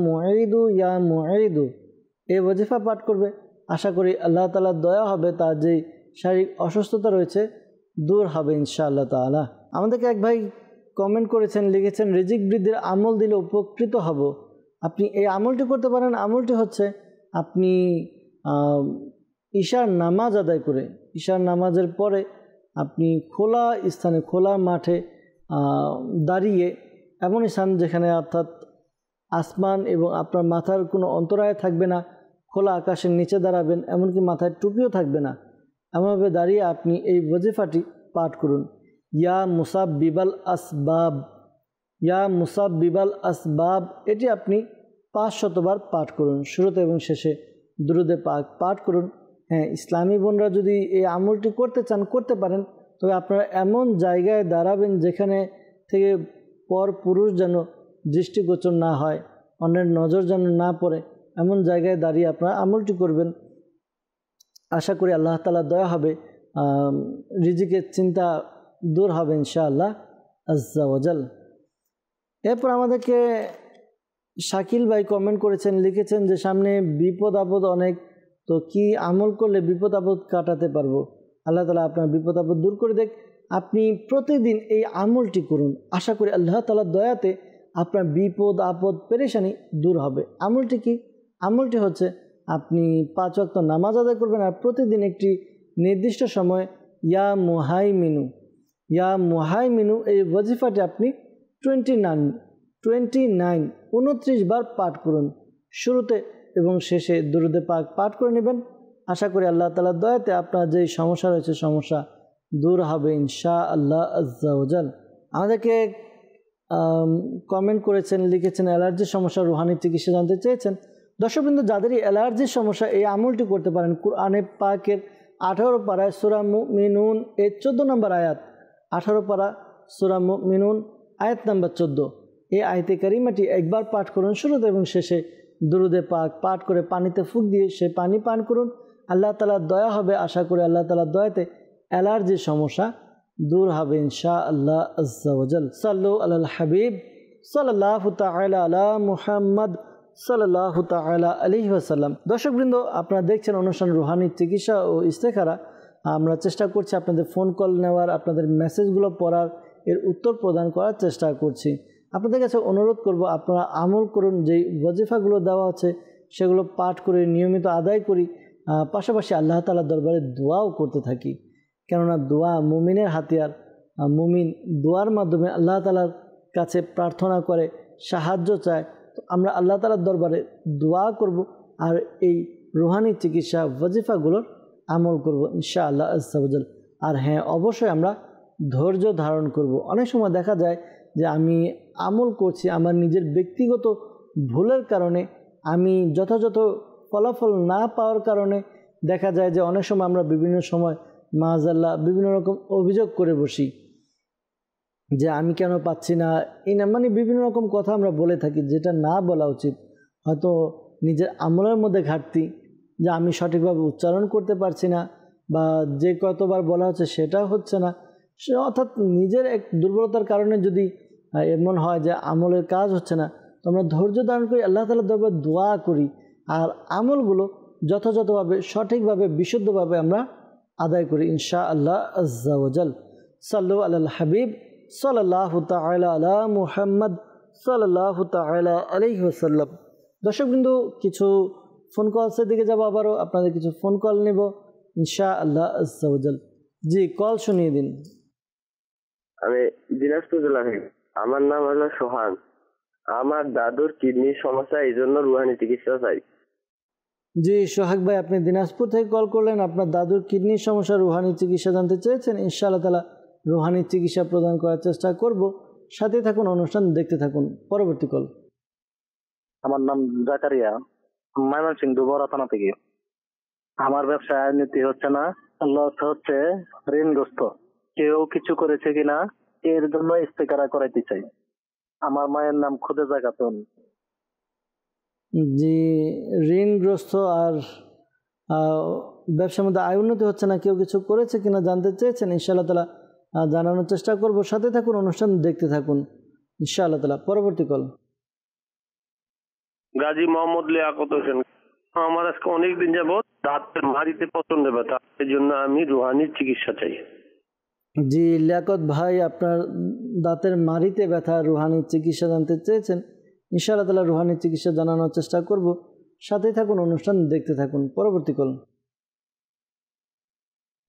মুঈদু এই ওয়াজিফা পাঠ করবে। আশা করি আল্লাহ তাআলার দয়া হবে, তার যেই শারীরিক অসুস্থতা রয়েছে দূর হবে ইনশাআল্লাহ তাআলা। আমাদেরকে এক ভাই কমেন্ট করেছেন, লিখেছেন রিজিক বৃদ্ধির আমল দিলে উপকৃত হব। আপনি এই আমলটি করতে পারেন। আমলটি হচ্ছে আপনি ঈশার নামাজ আদায় করে ঈশার নামাজের পরে আপনি খোলা স্থানে খোলা মাঠে দাঁড়িয়ে এমন স্থান যেখানে অর্থাৎ আসমান এবং আপনার মাথার কোনো অন্তরায় থাকবে না, খোলা আকাশের নিচে দাঁড়াবেন, এমনকি মাথায় টুপিও থাকবে না, এমনভাবে দাঁড়িয়ে আপনি এই ওয়াজিফাটি পাঠ করুন। ইয়া মুসাব্বিবাল আসবাব এটি আপনি 500 বার পাঠ করুন। শুরুতে এবং শেষে দুরুদে পাক পাঠ করুন। হ্যাঁ, ইসলামী বোনরা যদি এই আমলটি করতে চান করতে পারেন, তবে আপনারা এমন জায়গায় দাঁড়াবেন যেখানে থেকে পর পুরুষ যেন দৃষ্টিগোচর না হয়, অন্যের নজর যেন না পড়ে, এমন জায়গায় দাঁড়িয়ে আপনারা আমলটি করবেন। আশা করি আল্লাহ তাআলার দয়া হবে, রিজিকের চিন্তা দূর হবে ইনশাআল্লাহ আজ্জা ওয়া জাল। এরপর আমাদেরকে শাকিল ভাই কমেন্ট করেছেন, লিখেছেন যে সামনে বিপদ আপদ অনেক, তো কি আমল করলে বিপদ আপদ কাটাতে পারবো। আল্লাহ তাআলা আপনার বিপদ আপদ দূর করে দেখ। আপনি প্রতিদিন এই আমলটি করুন। আশা করি আল্লাহ তাআলার দয়াতে আপনার বিপদ আপদ পেরেশানি দূর হবে। আমলটি কি? আমলটি হচ্ছে আপনি 5 ওয়াক্ত নামাজ আদায় করবেন আর প্রতিদিন একটি নির্দিষ্ট সময় ইয়া মুহাইমিনু এই ওয়াজিফাটি আপনি 29 বার পাঠ করুন। শুরুতে এবং শেষে দুরুদে পাক পাঠ করে নেবেন। আশা করি আল্লাহ তাআলার দয়াতে আপনার যেই সমস্যা রয়েছে সমস্যা দূর হবে ইনশাআল্লাহ আজ্জা ওয়া জাল। আমাদেরকে কমেন্ট করেছেন, লিখেছেন অ্যালার্জির সমস্যা রুহানি চিকিৎসা জানতে চেয়েছেন। দর্শকবৃন্দ, যাদেরই অ্যালার্জির সমস্যা এই আমলটি করতে পারেন। কুরআনে পাকের 18 পারায় সূরা মুমিনুন এর 14 নম্বর আয়াত, 18 পারা সূরা মুমিনুন আয়াত নম্বর 14, এই আয়াতে কারিমাটি একবার পাঠ করুন। শুরুতে এবং শেষে দুরুদে পাক পাঠ করে পানিতে ফুঁক দিয়ে সে পানি পান করুন। আল্লাহ তাআলার দয়া হবে। আশা করি আল্লাহ তাআলার দয়াতে অ্যালার্জির সমস্যা দূর হবে ইনশাআল্লাহ আজ্জা ওয়া জাল। সাল্লু আলাল হাবিব সাল্লাল্লাহু তাআলা আলা মুহাম্মদ সাল্লাল্লাহু তাআলা আলাইহি ওয়াসাল্লাম। দর্শকবৃন্দ, আপনারা দেখছেন অনুষ্ঠান রুহানি চিকিৎসা ও ইস্তেখারা। আমরা চেষ্টা করছি আপনাদের ফোন কল নেওয়ার, আপনাদের মেসেজগুলো পড়ার, এর উত্তর প্রদান করার চেষ্টা করছি। আপনাদের কাছে অনুরোধ করব আপনারা আমল করুন। যেই ওয়াজিফাগুলো দেওয়া আছে সেগুলো পাঠ করে নিয়মিত আদায় করি, পাশাপাশি আল্লাহ তাআলার দরবারে দোয়াও করতে থাকি। কেননা দোয়া মুমিনের হাতিয়ার। মুমিন দোয়ার মাধ্যমে আল্লাহ তাআলার কাছে প্রার্থনা করে, সাহায্য চায়। তো আমরা আল্লাহ তাআলার দরবারে দোয়া করব আর এই রুহানি চিকিৎসা ওয়াজিফাগুলোর আমল করব ইনশাআল্লাহ আজ্জা ওয়া জাল। আর হ্যাঁ, অবশ্যই আমরা ধৈর্য ধারণ করব। অনেক সময় দেখা যায় যে আমি আমল করছি, আমার নিজের ব্যক্তিগত ভুলের কারণে, আমি যথাযথ ফলাফল না পাওয়ার কারণে দেখা যায় যে অনেক সময় আমরা বিভিন্ন সময় মাআযাল্লাহ বিভিন্ন রকম অভিযোগ করে বসি যে আমি কেন পাচ্ছি না, মানে বিভিন্ন রকম কথা আমরা বলে থাকি, যেটা না বলা উচিত। হয়তো নিজের আমলের মধ্যে ঘাটতি, যে আমি সঠিকভাবে উচ্চারণ করতে পারছি না, বা যে কতবার বলা হচ্ছে সেটা হচ্ছে না, সে অর্থাৎ নিজের এক দুর্বলতার কারণে যদি এমন হয় যে আমলের কাজ হচ্ছে না, তো আমরা ধৈর্য ধারণ করি, আল্লাহ তাআলার দরবারে দোয়া করি, আর আমলগুলো যথাযথভাবে সঠিকভাবে বিশুদ্ধভাবে আমরা আদায় করি ইনশাআল্লাহ আজ্জা ওয়াজাল। সাল্লু আলাল হাবিব সাল্লাল্লাহু তাআলা আলা মুহাম্মদ সাল্লাল্লাহু তাআলা আলাইহি ওয়াসাল্লাম। দর্শকবৃন্দ, কিছু ফোন কলসের দিকে যাব, আবারও আপনাদের কিছু ফোন কল নেব ইনশাআল্লাহ আজ্জা ওয়াজাল। জি, কল শুনিয়ে দিন। আমি দিনাজপুর জেলা থেকে, আমার নাম হলো সোহান। আমার দাদুর কিডনির সমস্যা, এই জন্য রুহানি চিকিৎসা চাই। জি সোহাগ ভাই, আপনি দিনাজপুর থেকে কল করলেন, আপনার দাদুর কিডনির সমস্যা, রুহানি চিকিৎসা জানতে চেয়েছেন। ইনশাআল্লাহ তাআলা রুহানি চিকিৎসা প্রদান করার চেষ্টা করব। সাথে থাকুন, অনুষ্ঠান দেখতে থাকুন। পরবর্তী কল। আমার নাম জাকারিয়া, ময়মনসিংহ দুবরা থানা থেকে। আমার ব্যবসায় উন্নতি হচ্ছে না, লস হচ্ছে, ঋণগ্রস্ত। কেউ কিছু করেছে কিনা এর জন্য ইস্তেকারা করাইতে চাই। আমার মায়ের নাম খুদেজা খাতুন। জি, ঋণগ্রস্ত আর ব্যবসার মধ্যে আয় উন্নতি হচ্ছে না, কেউ কিছু করেছে কিনা জানতে চেয়েছেন। ইনশাআল্লাহ তাআলা জানানোর চেষ্টা করব। সাথে থাকুন, অনুষ্ঠান দেখতে থাকুন ইনশাআল্লাহ তাআলা। পরবর্তী কল। গাজী মোহাম্মদ লিয়াকত হোসেন। আমার আজকে অনেকদিন যাবত দাঁতের মাড়িতে প্রচন্ড ব্যথা, এই জন্য আমি রুহানির চিকিৎসা চাই। জি লিয়াকত ভাই, আপনার দাঁতের মাড়িতে ব্যথা, রুহানির চিকিৎসা জানতে চেয়েছেন। ইনশাআল্লাহ তাআলা রুহানির চিকিৎসা জানানোর চেষ্টা করব। সাথেই থাকুন, অনুষ্ঠান দেখতে থাকুন। পরবর্তী কল।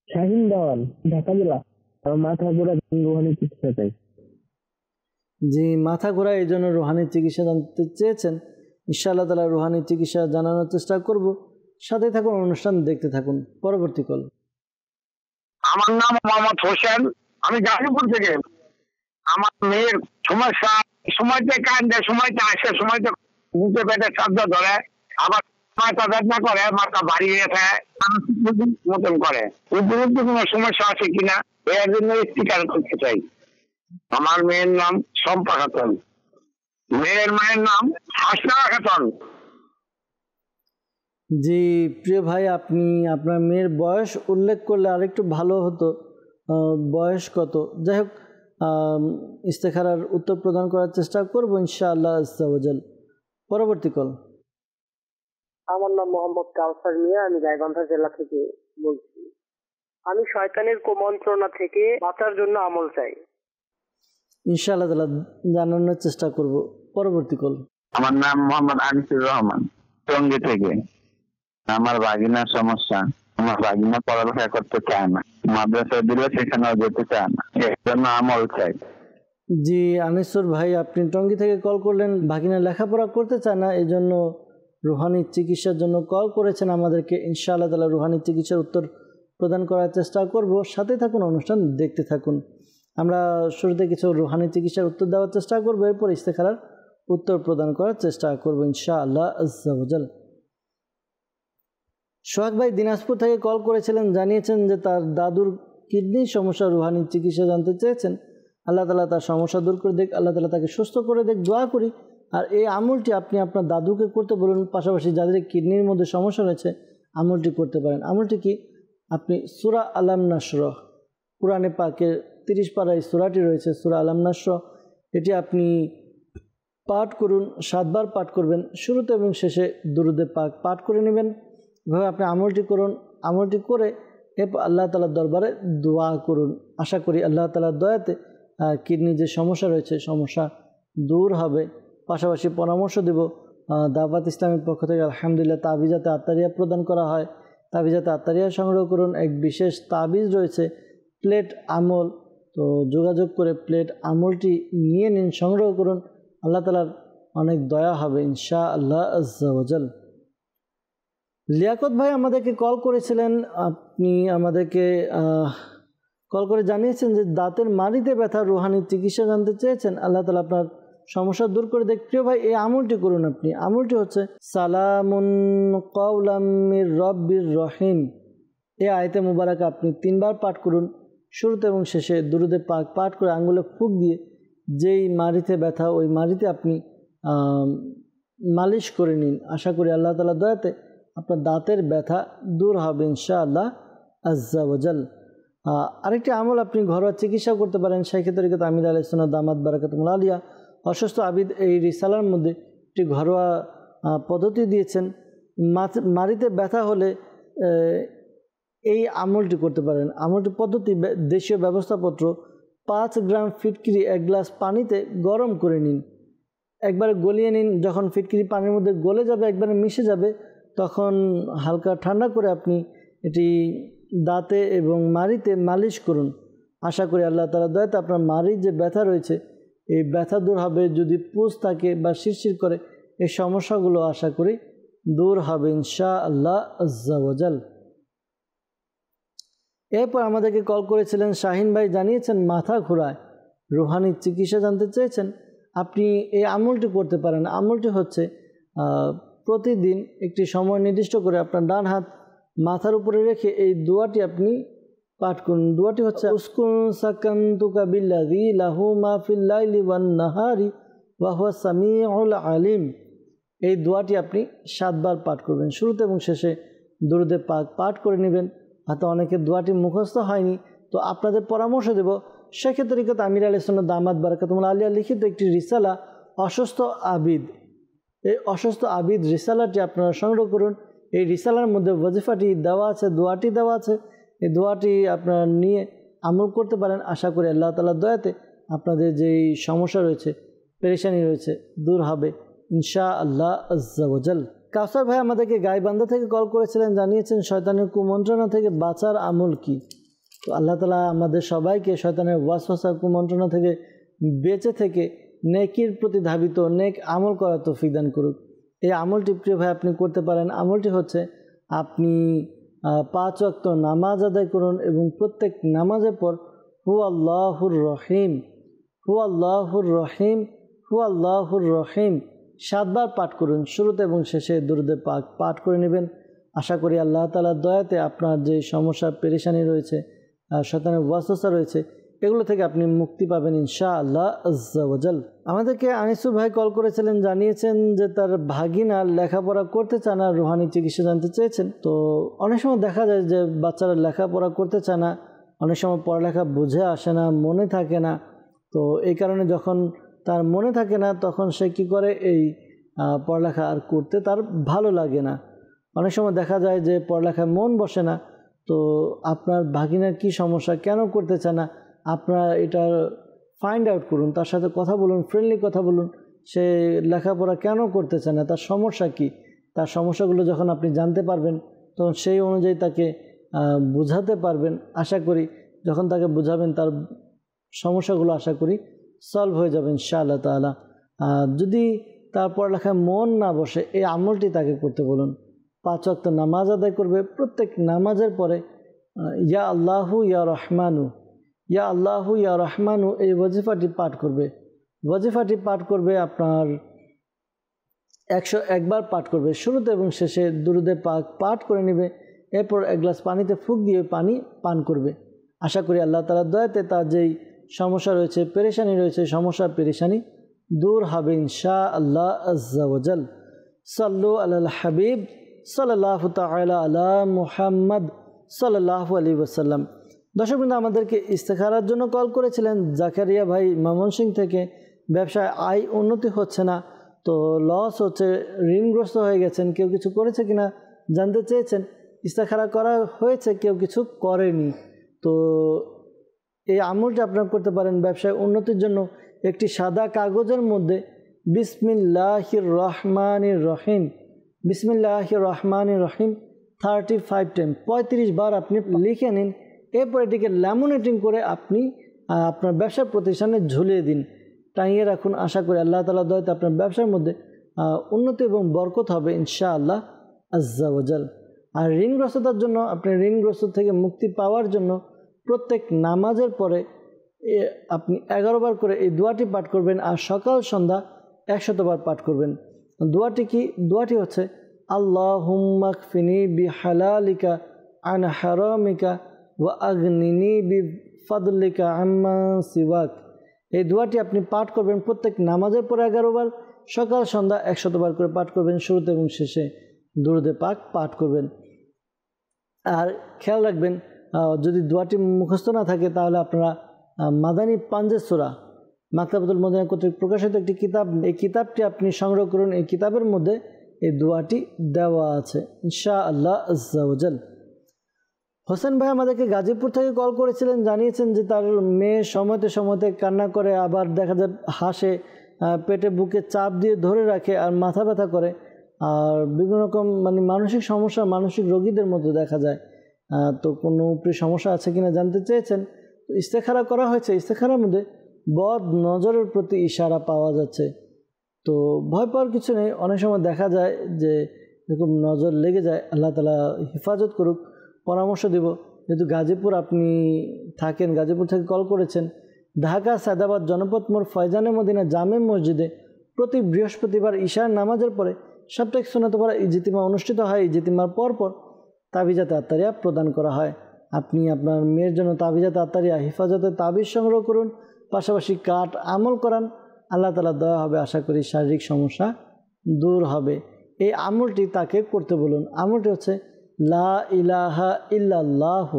শাহিন দেওয়ান, ঢাকা জেলা। আমার মাথা ঘোরা, রুহানি চিকিৎসা চাই। জি, মাথা ঘোরা, এই জন্য রুহানির চিকিৎসা জানতে চেয়েছেন। ইনশাআল্লাহ তাআলা রুহানির চিকিৎসা জানানোর চেষ্টা করব। সাথে থাকুন, অনুষ্ঠান দেখতে থাকুন। পরবর্তী কল। আমার নাম মোহাম্মদ হোসেন, আমি গাজীপুর থেকে। আমার মেয়ের সমস্যা, সময়তে কান্দে, সময়তে আসে, সময়তে মুখে পেটে শব্দ ধরে, আবার মাথা বেদনা করে, মাথা ভারী হয়ে থাকে, মতন করে। উপযুক্ত কোনো সমস্যা আছে কিনা এর জন্য স্টিকার করতে চাই। আমার মেয়ের নাম শম্পা খাতুন, মেয়ের মায়ের নাম হাসনা খাতুন। জি প্রিয় ভাই, আপনি আপনার মেয়ের বয়স উল্লেখ করলে আরেকটু ভালো হতো। বয়স কত? যাই হোক, ইস্তেখারার উত্তর প্রদান করার চেষ্টা করবো ইনশাআল্লাহ আজ্জা ওয়াজাল। পরবর্তী কল। আমার নাম মোহাম্মদ কাউসার মিয়া, আমি গাইবান্ধা জেলা থেকে বলছি। আমি শয়তানের কুমন্ত্রণা থেকে বাঁচার জন্য আমল চাই। ইনশাআল্লাহ তাআলা জানানোর চেষ্টা করব। পরবর্তী কল। আমার নাম মোহাম্মদ আনিসুর রহমান, টঙ্গী থেকে। আমার বাগিনার সমস্যা, আমার বাগিনা পড়ালেখা করতে চায় না, মাদ্রাসায় দিলে সেখানেও যেতে চায় না, এর জন্য আমল চাই। জি আনিসুর ভাই, আপনি টঙ্গী থেকে কল করলেন, ভাগিনা লেখাপড়া করতে চায় না, এই জন্য রুহানি চিকিৎসার জন্য কল করেছেন আমাদেরকে। ইনশাআল্লাহ তাআলা রুহানি চিকিৎসার উত্তর প্রদান করার চেষ্টা করব। সাথে থাকুন, অনুষ্ঠান দেখতে থাকুন। আমরা শুরুতে কিছু রুহানি চিকিৎসার উত্তর দেওয়ার চেষ্টা করব, এরপর ইস্তেখারার উত্তর প্রদান করার চেষ্টা করব ইনশাআল্লাহ আজ্জা ওয়াজাল। সোহাগ ভাই দিনাজপুর থেকে কল করেছিলেন, জানিয়েছেন যে তার দাদুর কিডনির সমস্যা, রুহানি চিকিৎসা জানতে চেয়েছেন। আল্লাহ তাআলা তার সমস্যা দূর করে দেখ, আল্লাহ তাআলা তাকে সুস্থ করে দেখ, দোয়া করি। আর এই আমলটি আপনি আপনার দাদুকে করতে বলুন, পাশাপাশি যাদের কিডনির মধ্যে সমস্যা রয়েছে আমলটি করতে পারেন। আমলটি কি? আপনি সূরা আলাম নাশরাহ, কুরআনে পাকের 30 পারায় সূরাটি রয়েছে সূরা আলাম নাশরাহ, এটি আপনি পাঠ করুন, 7 বার পাঠ করবেন, শুরুতে এবং শেষে দুরুদে পাক পাঠ করে নেবেন। এভাবে আপনি আমলটি করুন। আমলটি করে এরপর আল্লাহ তাআলার দরবারে দোয়া করুন। আশা করি আল্লাহ তাআলার দয়াতে কিডনি যে সমস্যা রয়েছে সমস্যা দূর হবে। পাশাপাশি পরামর্শ দেব দাওয়াত ইসলামের পক্ষ থেকে আলহামদুলিল্লাহ তাবিজাতে আত্তারিয়া প্রদান করা হয়। তাবিজাতে আত্তারিয়া সংগ্রহ করুন। এক বিশেষ তাবিজ রয়েছে প্লেট আমল, তো যোগাযোগ করে প্লেট আমলটি নিয়ে নিন, সংগ্রহ করুন। আল্লাহ তাআলার অনেক দয়া হবে ইনশাআল্লাহ আজ্জা ওয়াজাল। লিয়াকত ভাই আমাদেরকে কল করেছিলেন, আপনি আমাদেরকে কল করে জানিয়েছেন যে দাঁতের মাড়িতে ব্যথা, রুহানি চিকিৎসা জানতে চেয়েছেন। আল্লাহ তাআলা আপনার সমস্যা দূর করে দেয়। প্রিয় ভাই, এই আমলটি করুন আপনি। আমলটি হচ্ছে সালামুন কাওলাম মির রব্বির রহিম। এই আয়াতে মুবারাকা আপনি 3 বার পাঠ করুন। শুরুতে এবং শেষে দুরুদে পাক পাঠ করে আঙ্গুলে ফুঁক দিয়ে যেই মাড়িতে ব্যথা ওই মাড়িতে আপনি মালিশ করে নিন। আশা করি আল্লাহ তাআলা দয়াতে আপনার দাঁতের ব্যথা দূর হবে ইনশাআল্লাহ আজ্জা ওয়াজাল। আরেকটি আমল আপনি ঘরোয়া চিকিৎসা করতে পারেন। শাইখে তরিকত আমির আলাইহিস সালাম দামাত বারাকাতুল আলিয়া অসুস্থ আবিদ এই রিসালার মধ্যে একটি ঘরোয়া পদ্ধতি দিয়েছেন। মাড়িতে ব্যথা হলে এই আমলটি করতে পারেন। আমলটি পদ্ধতি দেশীয় ব্যবস্থাপত্র 5 গ্রাম ফিটকিরি 1 গ্লাস পানিতে গরম করে নিন, একবারে গলিয়ে নিন। যখন ফিটকিরি পানির মধ্যে গলে যাবে, একবারে মিশে যাবে, তখন হালকা ঠান্ডা করে আপনি এটি দাঁতে এবং মাড়িতে মালিশ করুন। আশা করি আল্লাহ তাআলা দয়াতে আপনার মাড়ির যে ব্যথা রয়েছে এই ব্যথা দূর হবে। যদি পুজ থাকে বা শিরশির করে এই সমস্যাগুলো আশা করি দূর হবে ইনশাআল্লাহ আজ্জা ওয়াজাল। এরপর আমাদেরকে কল করেছিলেন শাহিন ভাই, জানিয়েছেন মাথা ঘোরায়, রুহানি চিকিৎসা জানতে চেয়েছেন। আপনি এই আমলটি করতে পারেন। আমলটি হচ্ছে প্রতিদিন একটি সময় নির্দিষ্ট করে আপনার ডান হাত মাথার উপরে রেখে এই দোয়াটি আপনি পাঠ করুন। দোয়াটি হচ্ছে উসকুন সাকান্তুকা বিল্লাযী লাহু মা ফিল লাইলি ওয়ান নাহারি ওয়া হুয়া সামিউল আলিম। এই দোয়াটি আপনি 7 বার পাঠ করবেন। শুরুতে এবং শেষে দুরুদে পাক পাঠ করে নেবেন। হয়তো অনেকের দোয়াটি মুখস্থ হয়নি, তো আপনাদের পরামর্শ দেব শাইখে তরিকত আমির আলাইহিস সালাম দামাত বারাকাতুল আলিয়া লিখিত একটি রিসালা অসুস্থ আবিদ। এই অসুস্থ আবিদ রিসালাটি আপনারা সংগ্রহ করুন। এই রিসালার মধ্যে ওয়াজিফাটি দেওয়া আছে, দোয়াটি দেওয়া আছে। এই দোয়াটি আপনারা নিয়ে আমল করতে পারেন। আশা করি আল্লাহ তাআলার দয়াতে আপনাদের যেই সমস্যা রয়েছে, পেরেশানি রয়েছে দূর হবে ইনশাআল্লাহ আজ্জা ওয়াজাল। কাউসার ভাই আমাদেরকে গাইবান্ধা থেকে কল করেছিলেন, জানিয়েছেন শয়তানের কুমন্ত্রণা থেকে বাঁচার আমল কি। তো আল্লাহ তাআলা আমাদের সবাইকে শয়তানের ওয়াসওয়াসা কুমন্ত্রণা থেকে বেঁচে থেকে নেকির প্রতি ধাবিত নেক আমল করার তৌফিক দান করুক। এই আমলটি প্রিয় ভাই আপনি করতে পারেন। আমলটি হচ্ছে আপনি 5 ওয়াক্ত নামাজ আদায় করুন এবং প্রত্যেক নামাজের পর হু আল্লাহুর রহিম, হু আল্লাহুর রহিম, হু আল্লাহুর রহিম 7 বার পাঠ করুন। শুরুতে এবং শেষে দুরুদে পাক পাঠ করে নেবেন। আশা করি আল্লাহ তাআলার দয়াতে আপনার যে সমস্যা পেরেশানি রয়েছে, শয়তানের ওয়াসওয়াসা রয়েছে, এগুলো থেকে আপনি মুক্তি পাবেন ইনশাআল্লাহ আজ্জা ওয়াজাল। আমাদেরকে আনিসুর ভাই কল করেছিলেন, জানিয়েছেন যে তার ভাগিনা লেখাপড়া করতে চায় না, রুহানি চিকিৎসা জানতে চেয়েছেন। তো অনেক সময় দেখা যায় যে বাচ্চারা লেখাপড়া করতে চায় না, অনেক সময় পড়ালেখা বুঝে আসে না, মনে থাকে না। তো এই কারণে যখন তার মনে থাকে না তখন সে কী করে, এই পড়ালেখা আর করতে তার ভালো লাগে না। অনেক সময় দেখা যায় যে পড়ালেখায় মন বসে না। তো আপনার ভাগিনার কি সমস্যা, কেন করতে চায় না, আপনারা এটা ফাইন্ড আউট করুন, তার সাথে কথা বলুন, ফ্রেন্ডলি কথা বলুন। সে লেখাপড়া কেন করতে চায় না, তার সমস্যা কি, তার সমস্যাগুলো যখন আপনি জানতে পারবেন তখন সেই অনুযায়ী তাকে বোঝাতে পারবেন। আশা করি যখন তাকে বোঝাবেন তার সমস্যাগুলো আশা করি সলভ হয়ে যাবে ইনশাআল্লাহ তাআলা। যদি তার পড়ালেখায় মন না বসে এই আমলটি তাকে করতে বলুন। 5 ওয়াক্ত নামাজ আদায় করবে। প্রত্যেক নামাজের পরে ইয়া আল্লাহু ইয়া রহমানু, ইয়া আল্লাহু ইয়া রহমানু এই ওয়াজিফাটি পাঠ করবে। ওয়াজিফাটি পাঠ করবে আপনার 101 বার পাঠ করবে। শুরুতে এবং শেষে দুরুদে পাক পাঠ করে নেবে। এরপর 1 গ্লাস পানিতে ফুঁক দিয়ে পানি পান করবে। আশা করি আল্লাহ তাআলার দয়াতে তার যেই সমস্যা রয়েছে, পেরেশানি রয়েছে, সমস্যা পেরেশানি দূর হবে ইনশাআল্লাহ আজ্জা ওয়াজাল। সাল্লু আলাল হাবিব সাল্লাল্লাহু তাআলা আলা মুহাম্মদ সাল্লাল্লাহু আলাইহি ওয়াসাল্লাম। দর্শকবৃন্দ আমাদেরকে ইস্তেখারার জন্য কল করেছিলেন জাকারিয়া ভাই ময়মনসিংহ থেকে। ব্যবসায় আয় উন্নতি হচ্ছে না, তো লস হচ্ছে, ঋণগ্রস্ত হয়ে গেছেন, কেউ কিছু করেছে কিনা জানতে চেয়েছেন। ইস্তেখারা করা হয়েছে, কেউ কিছু করেনি। তো এই আমলটা আপনারা করতে পারেন ব্যবসায় উন্নতির জন্য। একটি সাদা কাগজের মধ্যে বিসমিল্লাহির রহমানির রহিম, বিসমিল্লাহির রহমানির রহিম 35 টাইম 35 বার আপনি লিখে নিন। এরপর এটিকে ল্যামিনেটিং করে আপনি আপনার ব্যবসা প্রতিষ্ঠানে ঝুলিয়ে দিন, টাঙিয়ে রাখুন। আশা করি আল্লাহ তাআলার দয়াতে আপনার ব্যবসার মধ্যে উন্নতি এবং বরকত হবে ইনশাআল্লাহ আজ্জা ওয়াজাল। আর ঋণগ্রস্ততার জন্য, আপনি ঋণগ্রস্ত থেকে মুক্তি পাওয়ার জন্য প্রত্যেক নামাজের পরে আপনি 11 বার করে এই দোয়াটি পাঠ করবেন, আর সকাল সন্ধ্যা 100 বার পাঠ করবেন। দোয়াটি কি? দোয়াটি হচ্ছে আল্লাহুম্মা কফিনি বিহালালিকা আন হারামিকা ওয়া আগনিনি বিফাদলিকা আম্মা সিওয়াক। এই দোয়াটি আপনি পাঠ করবেন প্রত্যেক নামাজের পরে 11 বার, সকাল সন্ধ্যা 100 বার করে পাঠ করবেন। শুরুতে এবং শেষে দুরূদে পাক পাঠ করবেন। আর খেয়াল রাখবেন, যদি দোয়াটি মুখস্থ না থাকে তাহলে আপনারা মাদানী পাঞ্জে সূরা মাকতাবাতুল মদিনা কর্তৃক প্রকাশিত একটি কিতাব, এই কিতাবটি আপনি সংগ্রহ করুন। এই কিতাবের মধ্যে এই দোয়াটি দেওয়া আছে ইনশাআল্লাহ আজ্জা ওয়া জাল। হোসেন ভাই আমাদেরকে গাজীপুর থেকে কল করেছিলেন, জানিয়েছেন যে তার মেয়ে সময়তে সময়তে কান্না করে, আবার দেখা যায় হাসে, পেটে বুকে চাপ দিয়ে ধরে রাখে, আর মাথা ব্যথা করে, আর বিভিন্ন রকম মানসিক সমস্যা মানসিক রোগীদের মধ্যে দেখা যায়। তো কোনো সমস্যা আছে কিনা জানতে চেয়েছেন। তো ইস্তেখারা করা হয়েছে, ইস্তেখারার মধ্যে বদ নজরের প্রতি ইশারা পাওয়া যাচ্ছে। তো ভয় পাওয়ার কিছু নেই, অনেক সময় দেখা যায় যে এরকম নজর লেগে যায়, আল্লাহ তাআলা হেফাজত করুক। পরামর্শ দিব, যেহেতু গাজীপুর আপনি থাকেন, গাজীপুর থেকে কল করেছেন, ঢাকা সায়দাবাদ জনপথ মোড় ফয়জানে মদিনা জামে মসজিদে প্রতি বৃহস্পতিবার ঈশার নামাজের পরে সাপ্তাহিক সুন্নাত পড়া ইজতিমা অনুষ্ঠিত হয়। ইজতিমার পরপর তাবিজাতে আত্তারিয়া প্রদান করা হয়। আপনি আপনার মেয়ের জন্য তাবিজাতে আত্তারিয়া হেফাজতে তাবিজ সংগ্রহ করুন, পাশাপাশি কাঠ আমল করান, আল্লাহ তাআলা দয়া হবে, আশা করি শারীরিক সমস্যা দূর হবে। এই আমলটি তাকে করতে বলুন। আমলটি হচ্ছে লা ইলাহা ইল্লাল্লাহু,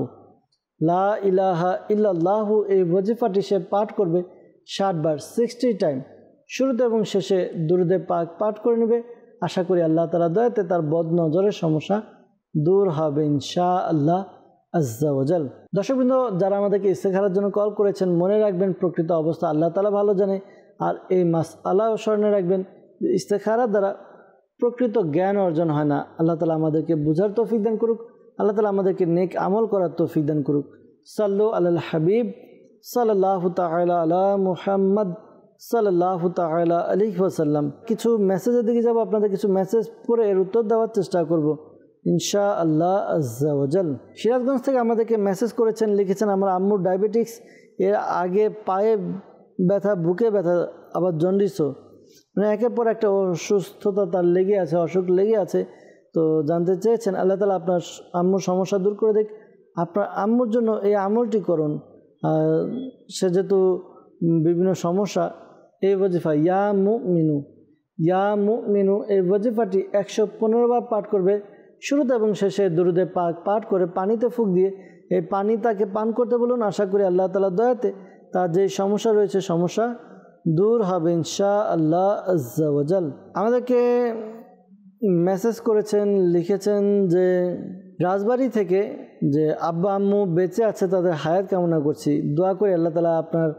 লা ইলাহা ইল্লাল্লাহু। এই ওয়াজিফাটি সে পাঠ করবে 60 বার, 60 টাইম। শুরুতে এবং শেষে দুরূদে পাক পাঠ করে নেবে। আশা করি আল্লাহ তাআলা দয়াতে তার বদ নজরের সমস্যা দূর হবে ইনশাআল্লাহ আজ্জা ওয়া জাল। দর্শকবৃন্দ, যারা আমাদেরকে ইস্তেখারার জন্য কল করেছেন, মনে রাখবেন প্রকৃত অবস্থা আল্লাহ তাআলা ভালো জানে। আর এই মাসআলাও স্মরণে রাখবেন, ইস্তেখারার দ্বারা প্রকৃত জ্ঞান অর্জন হয় না। আল্লাহ তাআলা আমাদেরকে বুঝার তৌফিক দান করুক, আল্লাহ তাআলা আমাদেরকে নেক আমল করার তৌফিক দান করুক। সাল্লু আলাল হাবিব সাল্লাল্লাহু তাআলা আলা মুহাম্মদ সাল্লাল্লাহু তাআলা আলাইহি ওয়াসাল্লাম। কিছু মেসেজের দিকে যাব, আপনাদের কিছু মেসেজ পড়ে এর উত্তর দেওয়ার চেষ্টা করব ইনশাআল্লাহ আজ্জা ওয়া জাল। সিরাজগঞ্জ থেকে আমাদেরকে মেসেজ করেছেন, লিখেছেন আমার আম্মুর ডায়াবেটিক্স, এর আগে পায়ে ব্যথা, বুকে ব্যথা, আবার জন্ডিসও, একের পর একটা অসুস্থতা তার লেগে আছে, অসুখ লেগে আছে। তো জানতে চেয়েছেন আল্লাহ তাআলা আপনার আম্মুর সমস্যা দূর করে দেখ। আপনার আম্মুর জন্য এই আমলটি করুন। সে যেহেতু বিভিন্ন সমস্যা, এই ওয়াজিফা ইয়া মুমিনু, ইয়া মুমিনু, এই ওয়াজিফাটি 115 বার পাঠ করবে। শুরুতে এবং শেষে দুরূদে পাক পাঠ করে পানিতে ফুঁক দিয়ে এই পানি তাকে পান করতে বলুন। আশা করি আল্লাহ তাআলা দয়াতে তার যে সমস্যা রয়েছে সমস্যা দূর হবে ইনশাআল্লাহ আজ্জা ওয়া জাল। আমাদেরকে মেসেজ করেছেন, লিখেছেন যে রাজবাড়ি থেকে যে আব্বা আম্মু বেঁচে আছে, তাদের হায়াত কামনা করছি, দোয়া করি আল্লাহ তাআলা আপনার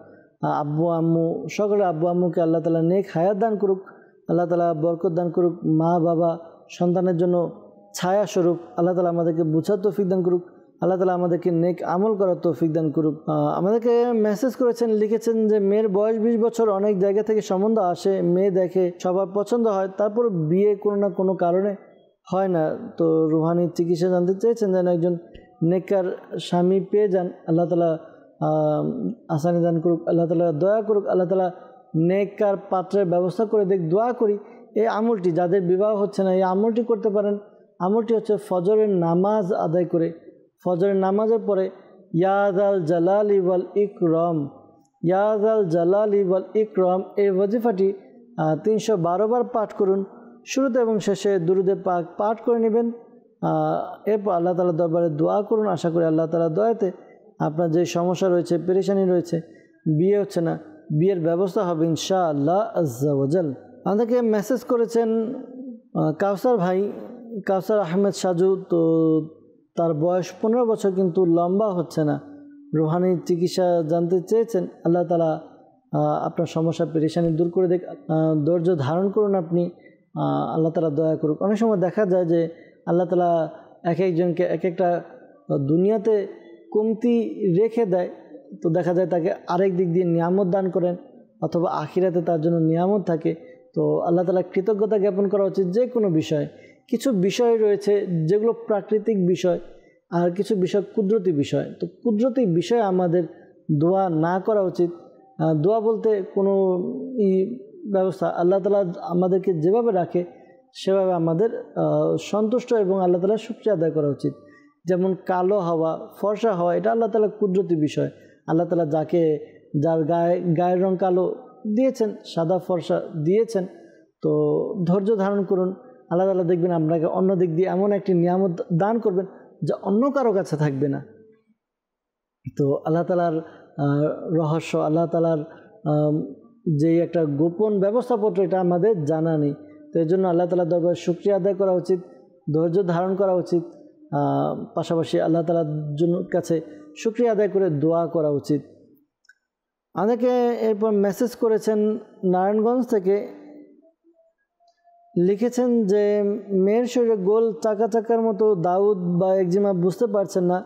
আব্বু আম্মু, সকলের আব্বু আম্মুকে আল্লাহ তাআলা নেক হায়াত দান করুক, আল্লাহ তাআলা বরকত দান করুক। মা বাবা সন্তানের জন্য ছায়া স্বরূপ, আল্লাহ তাআলা আমাদেরকে বুঝার তৌফিক দান করুক, আল্লাহ তাআলা আমাদেরকে নেক আমল করার তৌফিক দান করুক। আমাদেরকে মেসেজ করেছেন, লিখেছেন যে মেয়ের বয়স 20 বছর, অনেক জায়গা থেকে সম্বন্ধ আসে, মেয়ে দেখে, সবার পছন্দ হয়, তারপর বিয়ে কোনো না কোনো কারণে হয় না। তো রুহানি চিকিৎসা জানতে চেয়েছেন যেন একজন নেককার স্বামী পেয়ে যান, আল্লাহ তাআলা আসানি দান করুক, আল্লাহ তাআলা দয়া করুক, আল্লাহ তাআলা নেককার পাত্রের ব্যবস্থা করে দেখ। দোয়া করি এই আমলটি যাদের বিবাহ হচ্ছে না, এই আমলটি করতে পারেন। আমলটি হচ্ছে ফজরের নামাজ আদায় করে, ফজরের নামাজের পরে ইয়াদাল জালালি ওয়াল ইকরাম, ইয়াদাল জালালি ওয়াল ইকরাম, এই ওয়াজিফাটি 312 বার পাঠ করুন। শুরুতে এবং শেষে দুরূদে পাক পাঠ করে নেবেন। এরপর আল্লাহ তাআলার দরবারে দোয়া করুন। আশা করি আল্লাহ তাআলার দয়াতে আপনার যে সমস্যা রয়েছে, পেরেশানি রয়েছে, বিয়ে হচ্ছে না, বিয়ের ব্যবস্থা হবে ইনশাআল্লাহ আজ্জা ওয়া জাল। আমাদেরকে মেসেজ করেছেন কাউসার ভাই, কাউসার আহমেদ সাজু। তো তার বয়স 15 বছর, কিন্তু লম্বা হচ্ছে না, রুহানি চিকিৎসা জানতে চেয়েছেন। আল্লাহ তাআলা আপনার সমস্যা পেরেশানি দূর করে দেখ, ধৈর্য ধারণ করুন আপনি, আল্লাহ তাআলা দয়া করুক। অনেক সময় দেখা যায় যে আল্লাহ তাআলা এক একজনকে এক একটা দুনিয়াতে কমতি রেখে দেয়, তো দেখা যায় তাকে আরেক দিক দিয়ে নিয়ামত দান করেন, অথবা আখিরাতে তার জন্য নিয়ামত থাকে। তো আল্লাহ তাআলা কৃতজ্ঞতা জ্ঞাপন করা উচিত যে কোনো বিষয়। কিছু বিষয় রয়েছে যেগুলো প্রাকৃতিক বিষয়, আর কিছু বিষয় কুদরতি বিষয়। তো কুদরতি বিষয় আমাদের দোয়া না করা উচিত। দোয়া বলতে কোনো ব্যবস্থা আল্লাহ তাআলা আমাদেরকে যেভাবে রাখে সেভাবে আমাদের সন্তুষ্ট এবং আল্লাহ তাআলার শুকরিয়া আদায় করা উচিত। যেমন কালো হওয়া, ফর্সা হওয়া, এটা আল্লাহ তাআলার কুদরতি বিষয়। আল্লাহ তাআলা যার গায়ের রং কালো দিয়েছেন, সাদা ফর্সা দিয়েছেন, তো ধৈর্য ধারণ করুন। আল্লাহ তাআলা দেখবেন আপনাকে অন্য দিক দিয়ে এমন একটি নিয়ামত দান করবেন যা অন্য কারো কাছে থাকবে না। তো আল্লাহ তাআলার রহস্য, আল্লাহ তাআলার যে একটা গোপন ব্যবস্থাপত্র, এটা আমাদের জানা নেই। তো এই জন্য আল্লাহ তাআলার দরবারে শুকরিয়া আদায় করা উচিত, ধৈর্য ধারণ করা উচিত, পাশাপাশি আল্লাহ তাআলার জন্য কাছে শুকরিয়া আদায় করে দোয়া করা উচিত। আমাদেরকে এরপর মেসেজ করেছেন নারায়ণগঞ্জ থেকে, লিখেছেন যে মেয়ের শরীরে গোল চাকা চাকার মতো দাউদ বা একজিমা বুঝতে পারছেন না,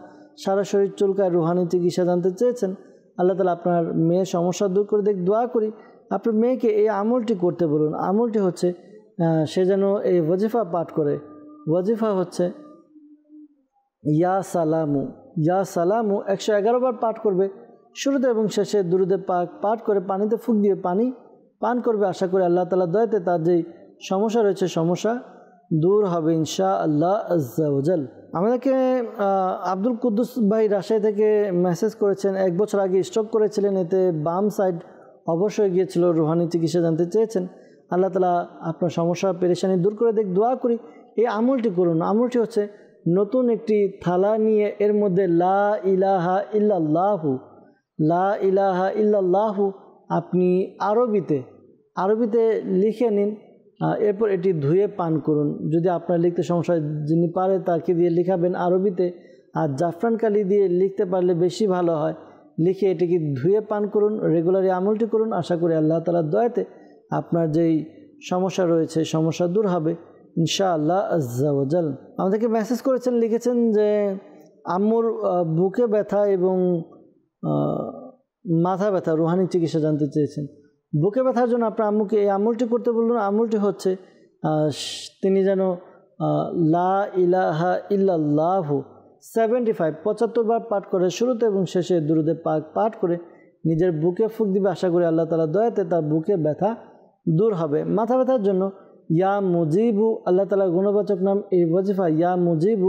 সারা শরীর চুলকায়, রুহানি চিকিৎসা জানতে চেয়েছেন। আল্লাহ তাআলা আপনার মেয়ের সমস্যা দূর করে দেখ, দোয়া করি। আপনার মেয়েকে এই আমলটি করতে বলুন। আমলটি হচ্ছে সে যেন এই ওয়াজিফা পাঠ করে। ওয়াজিফা হচ্ছে ইয়া সালামু, ইয়া সালামু 111 বার পাঠ করবে। শুরুতে এবং শেষে দুরুদে পাক পাঠ করে পানিতে ফুঁক দিয়ে পানি পান করবে। আশা করি আল্লাহ তাআলার দয়াতে তার যেই সমস্যা রয়েছে সমস্যা দূর হবে ইনশাআল্লাহ আজ্জা ওয়াজাল। আমাদেরকে আব্দুল কুদ্দুস ভাই রাজশাহী থেকে মেসেজ করেছেন, 1 বছর আগে স্ট্রোক করেছিলেন, এতে বাম সাইড অবশ্য হয়ে গিয়েছিল, রুহানি চিকিৎসা জানতে চেয়েছেন। আল্লাহ তাআলা আপনার সমস্যা পেরেশানি দূর করে দেখ, দোয়া করি। এই আমলটি করুন। আমলটি হচ্ছে নতুন একটি থালা নিয়ে এর মধ্যে লা ইলাহা ইল্লাল্লাহু, লা ইলাহা ইল্লাল্লাহু আপনি আরবিতে লিখে নিন। এরপর এটি ধুয়ে পান করুন। যদি আপনার লিখতে সমস্যা, যিনি পারে তাকে দিয়ে লিখাবেন আরবিতে, আর জাফরান কালি দিয়ে লিখতে পারলে বেশি ভালো হয়। লিখে এটিকে ধুয়ে পান করুন, রেগুলারই আমলটি করুন। আশা করি আল্লাহ তাআলার দয়াতে আপনার যেই সমস্যা রয়েছে সমস্যা দূর হবে ইনশাআল্লাহ আজ্জা ওয়াজাল। আমাদেরকে মেসেজ করেছেন, লিখেছেন যে আম্মুর বুকে ব্যথা এবং মাথা ব্যথা, রুহানি চিকিৎসা জানতে চেয়েছেন। বুকে ব্যথার জন্য আপনার আম্মুকে এই আমলটি করতে বলুন। আমলটি হচ্ছে তিনি যেন লা ইলাহা ইল্লাল্লাহু 75 বার পাঠ করে, শুরুতে এবং শেষে দুরুদে পাক পাঠ করে নিজের বুকে ফুঁক দিবে। আশা করি আল্লাহ তাআলার দয়াতে তার বুকে ব্যথা দূর হবে। মাথা ব্যথার জন্য ইয়া মুজিবু, আল্লাহ তাআলার গুণবাচক নাম এই ওয়াজিফা ইয়া মুজিবু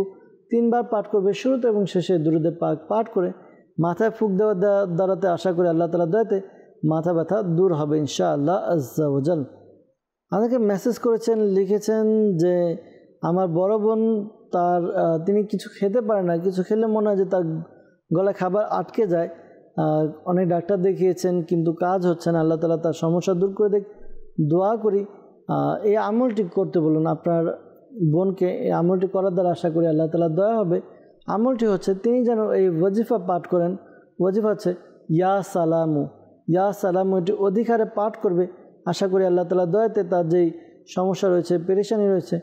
3 বার পাঠ করবে, শুরুতে এবং শেষে দুরুদে পাক পাঠ করে মাথায় ফুঁক দেওয়ার দ্বারাতে আশা করি আল্লাহ তাআলার দয়াতে মাথা ব্যথা দূর হবে ইনশাআল্লাহ আজ্জা ওয়াজাল। আমাকে মেসেজ করেছেন, লিখেছেন যে আমার বড় বোন তিনি কিছু খেতে পারে না, কিছু খেলে মনে হয় যে তার গলায় খাবার আটকে যায়। অনেক ডাক্তার দেখিয়েছেন কিন্তু কাজ হচ্ছে না। আল্লাহ তাআলা তার সমস্যা দূর করে দেখ, দোয়া করি। এই আমলটি করতে বলুন আপনার বোনকে। এই আমলটি করার দ্বারা আশা করি আল্লাহ তাআলার দয়া হবে। আমলটি হচ্ছে তিনি যেন এই ওয়াজিফা পাঠ করেন। ওয়াজিফা হচ্ছে ইয়া সালামু, ইয়া সালামু, এটি অধিকারে পাঠ করবে। আশা করি আল্লাহ তাআলার দয়াতে তার যেই সমস্যা রয়েছে পেরেশানি রয়েছে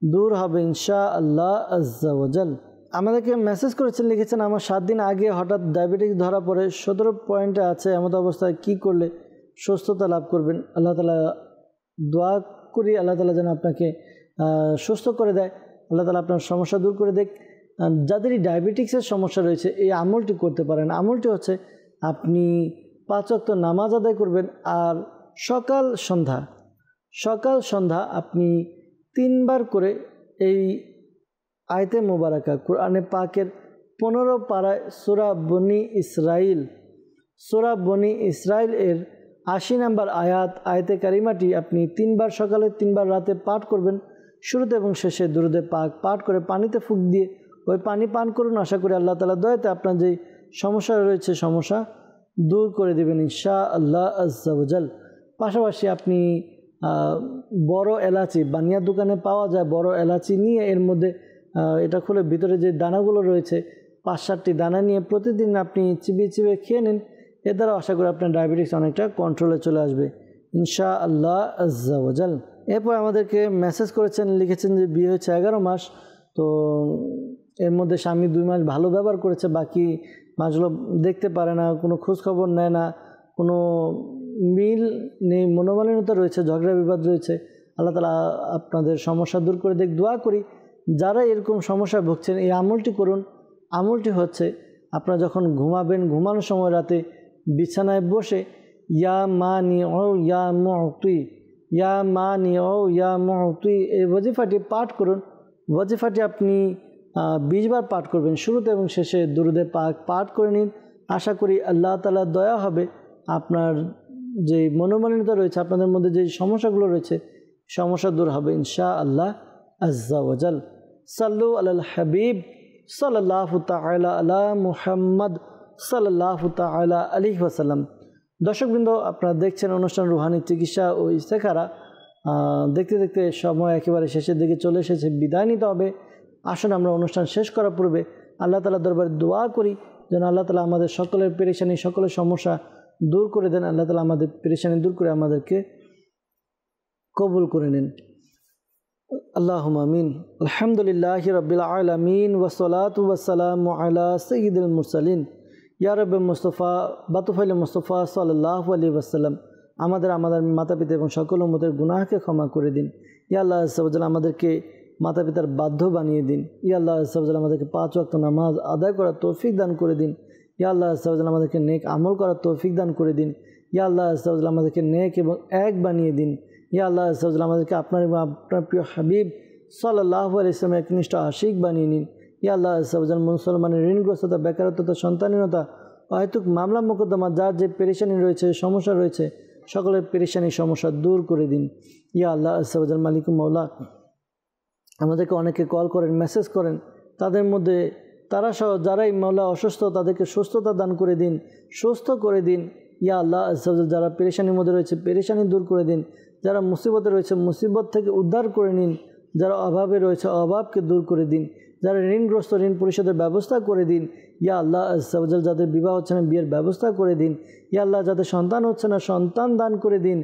দূর হবে ইনশাআল্লাহ আজ্জা ওয়াজাল। আমাদেরকে মেসেজ করেছেন, লিখেছেন আমার 7 দিন আগে হঠাৎ ডায়াবেটিস ধরা পড়ে, 17 পয়েন্টে আছে। এমত অবস্থায় কি করলে সুস্থতা লাভ করবেন? আল্লাহ তাআলা দোয়া করি আল্লাহ তাআলা যেন আপনাকে সুস্থ করে দেয়, আল্লাহ তাআলা আপনার সমস্যা দূর করে দেখ। যাদেরই ডায়াবেটিক্সের সমস্যা রয়েছে এই আমলটি করতে পারেন। আমলটি হচ্ছে আপনি 5 ওয়াক্ত নামাজ আদায় করবেন, আর সকাল সন্ধ্যা আপনি 3 বার করে এই আয়াতে মোবারকা কুরআনে পাকের 15 পারায় সূরা বনি ইসরাইল এর 80 নম্বর আয়াতে কারিমাটি আপনি 3 বার সকালে 3 বার রাতে পাঠ করবেন। শুরুতে এবং শেষে দুরুদে পাক পাঠ করে পানিতে ফুঁক দিয়ে ওই পানি পান করুন। আশা করি আল্লাহ তাআলার দয়াতে আপনার যেই সমস্যা রয়েছে সমস্যা দূর করে দেবেন ইনশাআল্লাহ আজ্জা ওয়াজাল। পাশাপাশি আপনি বড় এলাচি, বানিয়া দোকানে পাওয়া যায়, বড় এলাচি নিয়ে এর মধ্যে এটা খুলে ভিতরে যে দানাগুলো রয়েছে 5-7টি দানা নিয়ে প্রতিদিন আপনি চিবিয়ে খেয়ে নিন। এর দ্বারা আশা করি আপনার ডায়াবেটিস অনেকটা কন্ট্রোলে চলে আসবে ইনশাআল্লাহ আজ্জা ওয়াজাল। এরপর আমাদেরকে মেসেজ করেছেন, লিখেছেন যে বিয়ে হয়েছে 11 মাস, তো এর মধ্যে স্বামী 2 মাস ভালো ব্যবহার করেছে, বাকি মাসগুলো দেখতে পারে না, কোনো খোঁজখবর নেয় না, কোনো মিল নেই, মনোমালিন্যতা রয়েছে, ঝগড়া বিবাদ রয়েছে। আল্লাহ তাআলা আপনাদের সমস্যা দূর করে দেখ, দোয়া করি। যারা এরকম সমস্যায় ভুগছেন এই আমলটি করুন। আমলটি হচ্ছে আপনারা যখন ঘুমাবেন, ঘুমানোর সময় রাতে বিছানায় বসে ইয়া মানি ও ইয়া মুতি, ইয়া মানি ও ইয়া মুতি এই ওয়াজিফাটি পাঠ করুন। ওয়াজিফাটি আপনি 20 বার পাঠ করবেন, শুরুতে এবং শেষে দুরুদে পাক পাঠ করে নিন। আশা করি আল্লাহ তাআলার দয়া হবে, আপনার যে মনোমালিন্যতা রয়েছে, আপনাদের মধ্যে যে সমস্যাগুলো রয়েছে, সমস্যা দূর হবে ইনশাআল্লাহ আজ্জা ওয়াজাল। সাল্লু আলাল হাবিব সাল্লাল্লাহু তাআলা আলা মুহাম্মদ সাল্লাল্লাহু তাআলা আলাইহি ওয়াসাল্লাম। দর্শকবৃন্দ, আপনারা দেখছেন অনুষ্ঠান রুহানি চিকিৎসা ও ইস্তেখারা। দেখতে দেখতে সময় একেবারে শেষের দিকে চলে এসেছে, বিদায় নিতে হবে। আসুন আমরা অনুষ্ঠান শেষ করার পূর্বে আল্লাহ তাআলার দরবারে দোয়া করি যেন আল্লাহ তাআলা আমাদের সকলের পেরেশানি, সকলের সমস্যা দূর করে দেন। আল্লাহ তাআলা আমাদের পেরেশানি দূর করে আমাদেরকে কবুল করে নেন। আল্লাহুম্মা আমিন। আলহামদুলিল্লাহি রাব্বিল আলামিন ওয়াসসালাতু ওয়াসসালামু আলা সাইয়্যিদিল মুরসালিন ইয়া রাব্বে মুস্তাফা বাতুফাইল মুস্তাফা সাল্লাল্লাহু আলাইহি ওয়াসাল্লাম। আমাদের মাতা পিতা এবং সকল উম্মতের গুনাহকে ক্ষমা করে দিন। ইয়া আল্লাহ আজ্জা ওয়া জাল্লা আমাদেরকে মাতা পিতার বাধ্য বানিয়ে দিন। ইয়া আল্লাহ আজ্জা ওয়া জাল্লা আমাদেরকে 5 ওয়াক্ত নামাজ আদায় করার তৌফিক দান করে দিন। ইয়া আল্লাহ আজ্জা ওয়া জাল্লা আমাদেরকে নেক আমল করার তৌফিক দান করে দিন। ইয়া আল্লাহ আজ্জা ওয়া জাল্লা আমাদেরকে নেক এবং এক বানিয়ে দিন। ইয়া আল্লাহ আজ্জা ওয়া জাল্লা আমাদেরকে আপনার এবং আপনার প্রিয় হাবিব সাল্লাল্লাহু আলাইহি ওয়াসাল্লামের একনিষ্ঠ আশিক বানিয়ে নিন। ইয়া আল্লাহ আজ্জা ওয়া জাল্লা মুসলমানের ঋণগ্রস্ততা, বেকারত্বতা, সন্তানহীনতা, অহেতুক মামলা মোকদ্দমা, যার যে পেরেশানি রয়েছে, সমস্যা রয়েছে, সকলের পেরেশানি সমস্যা দূর করে দিন। ইয়া আল্লাহ আজ্জা ওয়া জাল্লা মালিকুম মাওলা, আমাদেরকে অনেকে কল করেন, মেসেজ করেন, তাদের মধ্যে তারা সহ যারাই মাওলা অসুস্থ তাদেরকে সুস্থতা দান করে দিন, সুস্থ করে দিন। ইয়া আল্লাহ আজ্জা ওয়া জাল্লা যারা পেরেশানির মধ্যে রয়েছে পেরেশানি দূর করে দিন, যারা মুসিবতে রয়েছে মুসিবত থেকে উদ্ধার করে নিন, যারা অভাবে রয়েছে অভাবকে দূর করে দিন, যারা ঋণগ্রস্ত ঋণ পরিশোধের ব্যবস্থা করে দিন। ইয়া আল্লাহ আজ্জা ওয়া জাল্লা যাদের বিবাহ হচ্ছে না বিয়ের ব্যবস্থা করে দিন। ইয়া আল্লাহ যাদের সন্তান হচ্ছে না সন্তান দান করে দিন।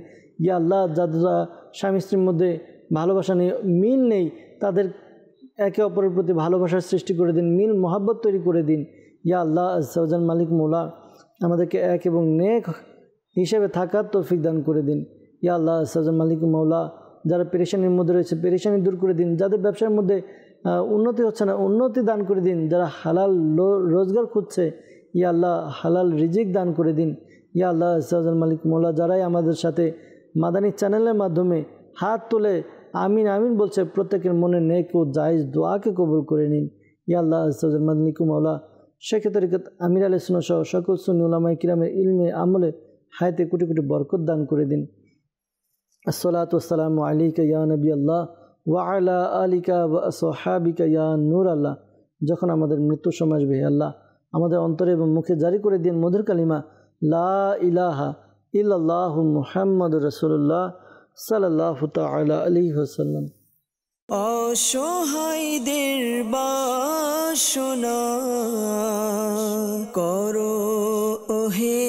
ইয়া আল্লাহ যারা স্বামী স্ত্রীর মধ্যে ভালোবাসা নেই, মিল নেই, তাদের একে অপরের প্রতি ভালোবাসার সৃষ্টি করে দিন, মিল মহাব্বত তৈরি করে দিন। ইয়া আল্লাহ আজ্জা ওয়া জাল্লা মালিক মৌলা আমাদেরকে এক এবং নেক হিসেবে থাকার তৌফিক দান করে দিন। ইয়া আল্লাহ আজ্জা ওয়া জাল্লা মালিক মৌলা যারা পেরেশানির মধ্যে রয়েছে পেরেশানি দূর করে দিন, যাদের ব্যবসার মধ্যে উন্নতি হচ্ছে না উন্নতি দান করে দিন, যারা হালাল রোজগার খুঁজছে ইয়া আল্লাহ হালাল রিজিক দান করে দিন। ইয়া আল্লাহ আজ্জা ওয়া জাল্লা মালিক মৌলা যারাই আমাদের সাথে মাদানী চ্যানেলের মাধ্যমে হাত তুলে আমিন আমিন বলছে, প্রত্যেকের মনে নেক ও জায়েজ দোয়াকে কবুল করে নিন। ইয়া আল্লাহ আজ্জা ওয়া জাল্লা মালিক মৌলা শেখ তরিকত আমির আলাইহিস সুন্নাহ সহ সকল সুন্নি উলামায়ে কিরামের ইলমে আমলে হায়াতে কোটি কোটি বরকত দান করে দিন। আসসালাতু ওয়াসসালামু আলাইকা ইয়া নবী আল্লাহ ওয়া আলা আলিকা ওয়া আসহাবিকা ইয়া নূর আল্লাহ। যখন আমাদের মৃত্যুর সময় আসবে আল্লাহ আমাদের অন্তরে এবং মুখে জারি করে দিন মধুর কালিমা লা ইলাহা ইল্লাল্লাহু মুহাম্মাদুর রাসূলুল্লাহ সাল্লাল্লাহু তাআলা আলাইহি ওয়াসাল্লাম। অসহায়দের বাসনা করো ওহে